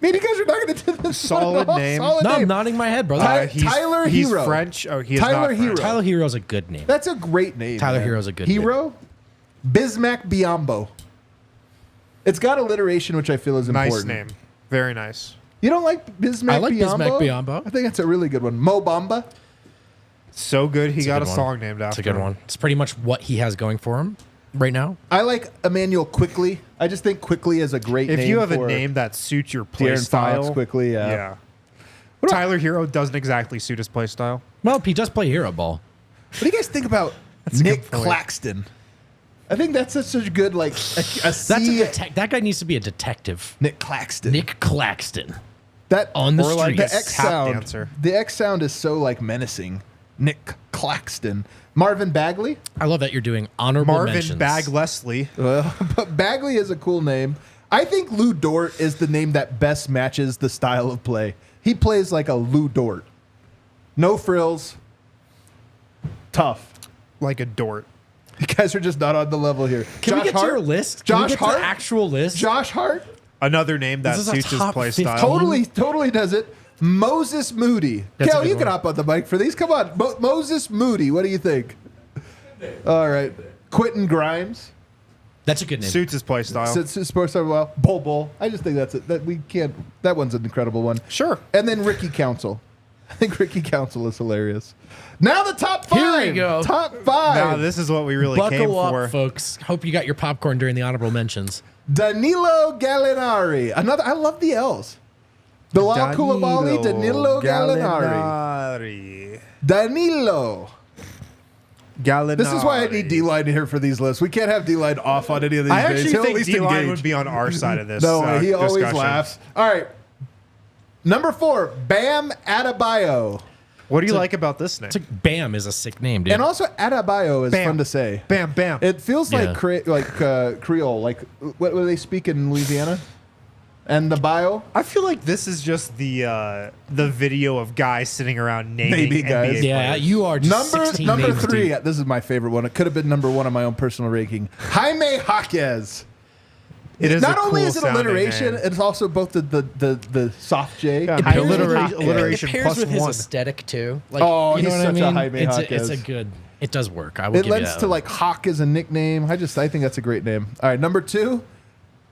Man, you guys are not going to do this. Solid name. Solid No, I'm name. nodding my head, brother. Tyler he's Hero. French. Oh, he is Tyler not Hero. French. Tyler Hero's a good name. That's a great name. Tyler man. Hero's a good Hero. Bismack Biombo. It's got alliteration, which I feel is Nice important. name. Very nice. You don't like Bismack I like Biombo? Bismack Biombo. I think that's a really good one. Mo Bamba. So good, he It's a got good a one. song named after It's a good him. one. It's pretty much what he has going for him right now. I like Emmanuel Quickly. I just think Quickly is a great name. If you have a for name that suits your play De'Aaron style, Fox, Quickly, yeah. Tyler Hero doesn't exactly suit his play style. Well, he does play hero ball. What do you guys think about a Nick good point. Claxton? I think that's such a good, like, a That's a C. that guy needs to be a detective. Nick Claxton. Nick Claxton. That on the Or like streets. the X tap sound. dancer. The X sound is so like menacing. Nick Claxton. Marvin Bagley. I love that you're doing honorable Marvin mentions. Bag Leslie. But Bagley is a cool name. I think Lou Dort is the name that best matches the style of play. He plays like a Lou Dort. No frills. Tough. Like a Dort. You guys are just not on the level here. Can we Josh get to Hart? your list? Can we Josh get to Hart? the actual list? Josh Hart Another name that This is a suits his top play 15. style. totally does it. Moses Moody. That's a Kel, good you can one. hop on the mic for these. Come on. Moses Moody. What do you think? All right. Quentin Grimes. That's a good name. Suits his play style. Sports star well. Bull. I just think that's it. That we can't. That one's an incredible one. Sure. And then Ricky Council. I think Ricky Council is hilarious. Now the top 5. Here we go. Top 5. Now this is what we really came Buckle up, for. folks. Hope you got your popcorn during the honorable mentions. Danilo Gallinari. I love the L's. Bilal Koulibaly, Danilo Gallinari. Danilo. Gallinari. This is why I need D-Line here for these lists. We can't have D-Line off on any of these I days. actually He'll at think least D-line engage. would be on our side of this. No, he always discussion. laughs. All right. Number 4, Bam Adebayo. What do you like about this name? Bam is a sick name, dude. And also Adebayo is Bam. fun to say. Bam, bam. It feels Yeah. like Creole. Like what do they speak in Louisiana? And the bio? I feel like this is just the video of guys sitting around naming Maybe NBA guys. yeah, players. you are just Number 16 number names 3. deep. This is my favorite one. It could have been number 1 on my own personal ranking. Jaime Jaquez. It is Not a only cool is it sounding alliteration, name. it's also both the soft J. Yeah, It pairs with alliteration it pairs plus with his one. aesthetic too. Like, Oh, you know he's what I such a mean? Jaime It's Jaquez. a good. It does work. I will It give you lends that to one. like Hawk as a nickname. I think that's a great name. All right, number 2,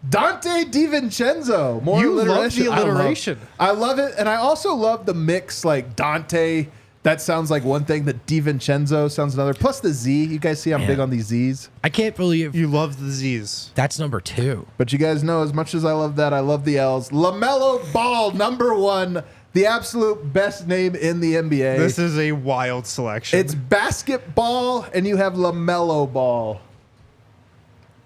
Dante DiVincenzo. More You love alliteration. the alliteration. I love it, and I also love the mix. Like Dante, that sounds like one thing. That DiVincenzo sounds another. Plus the Z. You guys see I'm Yeah. big on these Z's. I can't believe You love the Z's. that's number 2. But you guys know, as much as I love that, I love the L's. LaMelo Ball, number 1, the absolute best name in the NBA. This is a wild selection. It's basketball, and you have LaMelo Ball.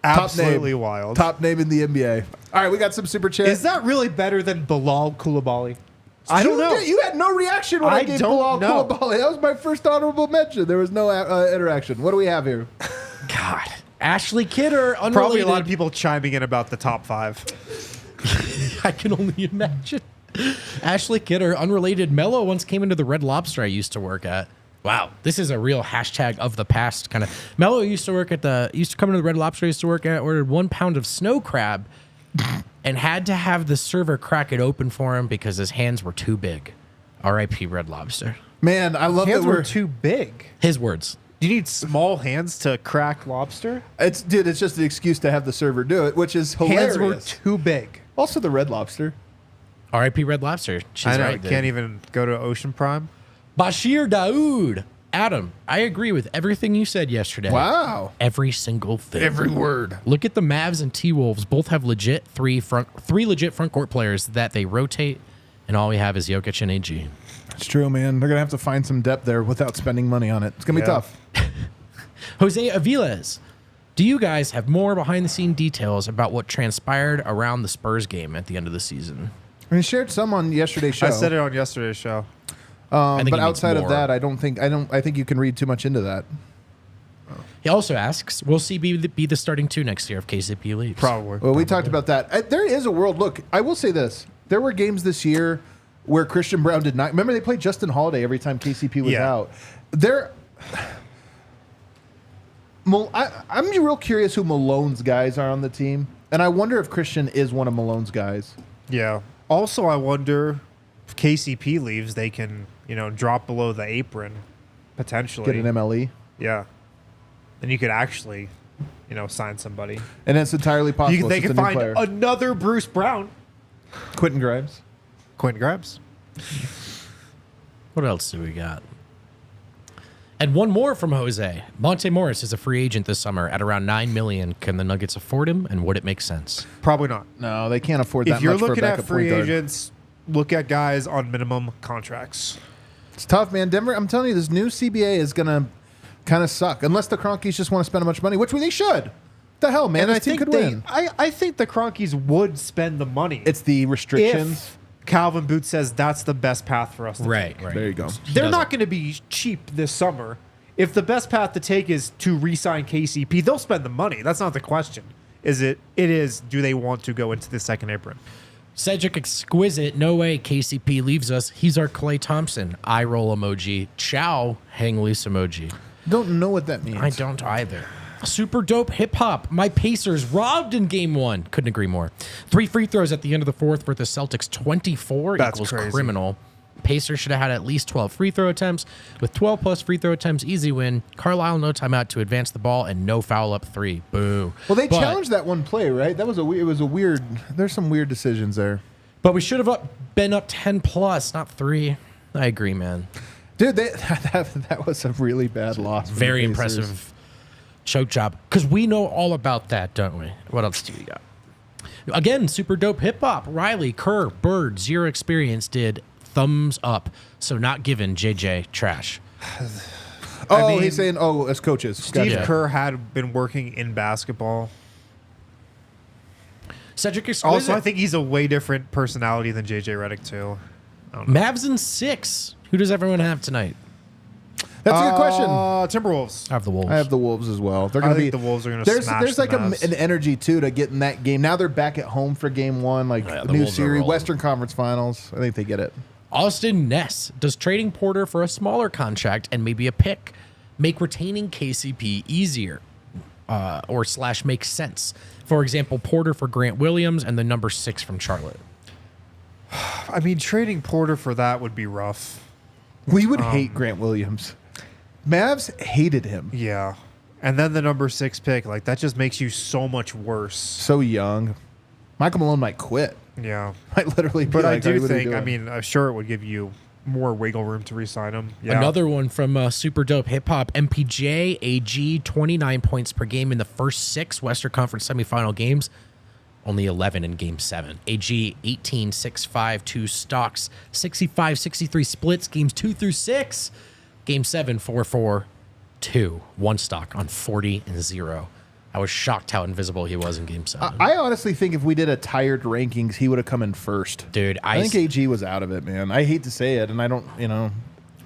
absolutely name. wild. Top name in the NBA. All right, we got some super chats. Is that really better than Bilal Koulibaly? I don't know. You had no reaction when I gave don't Bilal know. Koulibaly. That was my first honorable mention. There was no interaction. What do we have here? God, Ashley Kidder, unrelated. Probably a lot of people chiming in about the top 5. I can only imagine. Ashley Kidder, unrelated. Mello once came into the Red Lobster I used to work at. Wow, this is a real hashtag of the past kind of. Mello used to come into the Red Lobster I used to work at, ordered 1 pound of snow crab, and had to have the server crack it open for him because his hands were too big. R.I.P. Red Lobster. Man, I love Hands that were we're. too big. His words. Do you need small hands to crack lobster? It's just an excuse to have the server do it, which is hilarious. Hands were too big. Also, the Red Lobster. R.I.P. Red Lobster. She's I know. right. Can't even go to Ocean Prime. Bashir Daoud. Adam, I agree with everything you said yesterday. Wow. Every single thing. Every word. Look at the Mavs and T-Wolves. Both have three legit front court players that they rotate, and all we have is Jokic and AG. It's true, man. They're going to have to find some depth there without spending money on it. It's going to be Yeah. tough. Jose Aviles, do you guys have more behind-the-scene details about what transpired around the Spurs game at the end of the season? We shared some on yesterday's show. I said it on yesterday's show. I think But he means outside of more. that, I think you can read too much into that. He also asks, will CB be the starting 2 next year if KCP leaves? Probably. Well, we talked about that. There is a world. Look, I will say this. There were games this year where Christian Brown did not. Remember, they played Justin Holiday every time KCP was Yeah. out. I'm real curious who Malone's guys are on the team. And I wonder if Christian is one of Malone's guys. Yeah. Also, I wonder if KCP leaves, they can, drop below the apron, potentially. Get an MLE. Yeah. And you could actually, sign somebody. And it's entirely possible. They it's can a new find player. another Bruce Brown. Quentin Grimes. Quentin Grimes. What else do we got? And one more from Jose. Monte Morris is a free agent this summer at around $9 million. Can the Nuggets afford him, and would it make sense? Probably not. No, they can't afford that If you're much for a looking backup at free point guard. agents, look at guys on minimum contracts. It's tough, man. Denver, I'm telling you, this new CBA is going to kind of suck. Unless the Cronkies just want to spend a bunch of money, which they should. The hell, man. And This team could win. I think the Cronkies would spend the money. It's the restrictions. if Calvin Booth says that's the best path for us to take. Right. There you go. They're not going to be cheap this summer. If the best path to take is to re-sign KCP, they'll spend the money. That's not the question. Do they want to go into the second apron? Cedric Exquisite, no way KCP leaves us. He's our Klay Thompson. Eye roll emoji. Ciao, hang loose emoji. Don't know what that means. I don't either. Super dope hip hop. My Pacers robbed in game 1. Couldn't agree more. 3 free throws at the end of the fourth for the Celtics. 24 That's equals crazy. criminal. Pacers should have had at least 12 free throw attempts. With 12 plus free throw attempts, easy win. Carlisle, no timeout to advance the ball and no foul up 3. Boo. Well, they challenged that one play, right? That was it was a weird. There's some weird decisions there. But we should have been up 10 plus, not 3. I agree, man. Dude, that was a really bad loss. Very impressive choke job. Because we know all about that, don't we? What else do you got? Again, super dope hip hop. Riley, Kerr, Bird, zero experience did thumbs up. So not given JJ trash. He's saying, as coaches. Steve Gotcha. Kerr had been working in basketball. Cedric Exquisite. Also, I think he's a way different personality than JJ Redick, too. Mavs in 6. Who does everyone have tonight? That's a good question. Timberwolves. I have the Wolves. I have the Wolves as well. They're I going to think be the Wolves are going to smash There's the like Mavs. an energy too to get in that game. Now they're back at home for game 1, like Yeah, a the new Wolves are series, rolling. Western Conference Finals. I think they get it. Austin Ness. Does trading Porter for a smaller contract and maybe a pick make retaining KCP easier or / make sense? For example, Porter for Grant Williams and the number 6 from Charlotte. I mean, trading Porter for that would be rough. We would hate Grant Williams. Mavs hated him. Yeah. And then the number 6 pick, like, that just makes you so much worse. So young. Michael Malone might quit. Yeah. Might literally be But like, I do what are you think, I doing? mean, sure, it would give you more wiggle room to re-sign him. Yeah. Another one from Super Dope Hip Hop. MPJ, AG, 29 points per game in the first 6 Western Conference semifinal games. Only 11 in Game 7. AG, 18, 6, 5, 2 stocks. 65, 63 splits. Games 2 through 6. Game 7, 4, 4, 2. 1 stock on 40 and 0. I was shocked how invisible he was in Game 7. I honestly think if we did a tired rankings, he would have come in first. Dude, I think AG was out of it, man. I hate to say it, and I don't,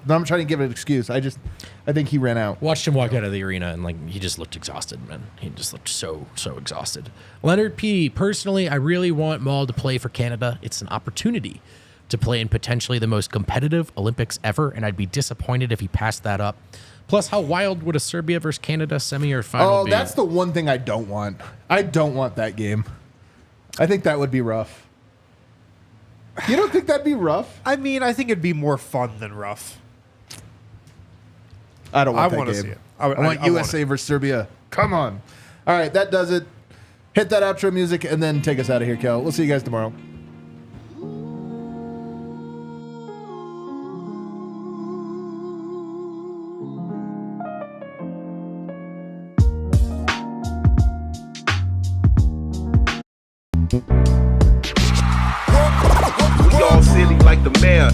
I'm trying to give it an excuse. I think he ran out. watched him walk out of the arena and he just looked exhausted, man. He just looked so exhausted. Leonard P. Personally, I really want Maul to play for Canada. It's an opportunity to play in potentially the most competitive Olympics ever, and I'd be disappointed if he passed that up. Plus, how wild would a Serbia versus Canada semi or final be? That's the one thing I don't want. I don't want that game. I think that would be rough. You don't think that'd be rough? I mean, I think it'd be more fun than rough. I don't want that wanna game. see it. I want I want USA versus Serbia. Come on. All right, that does it. Hit that outro music and then take us out of here, Kel. We'll see you guys tomorrow. We all silly like the mayor.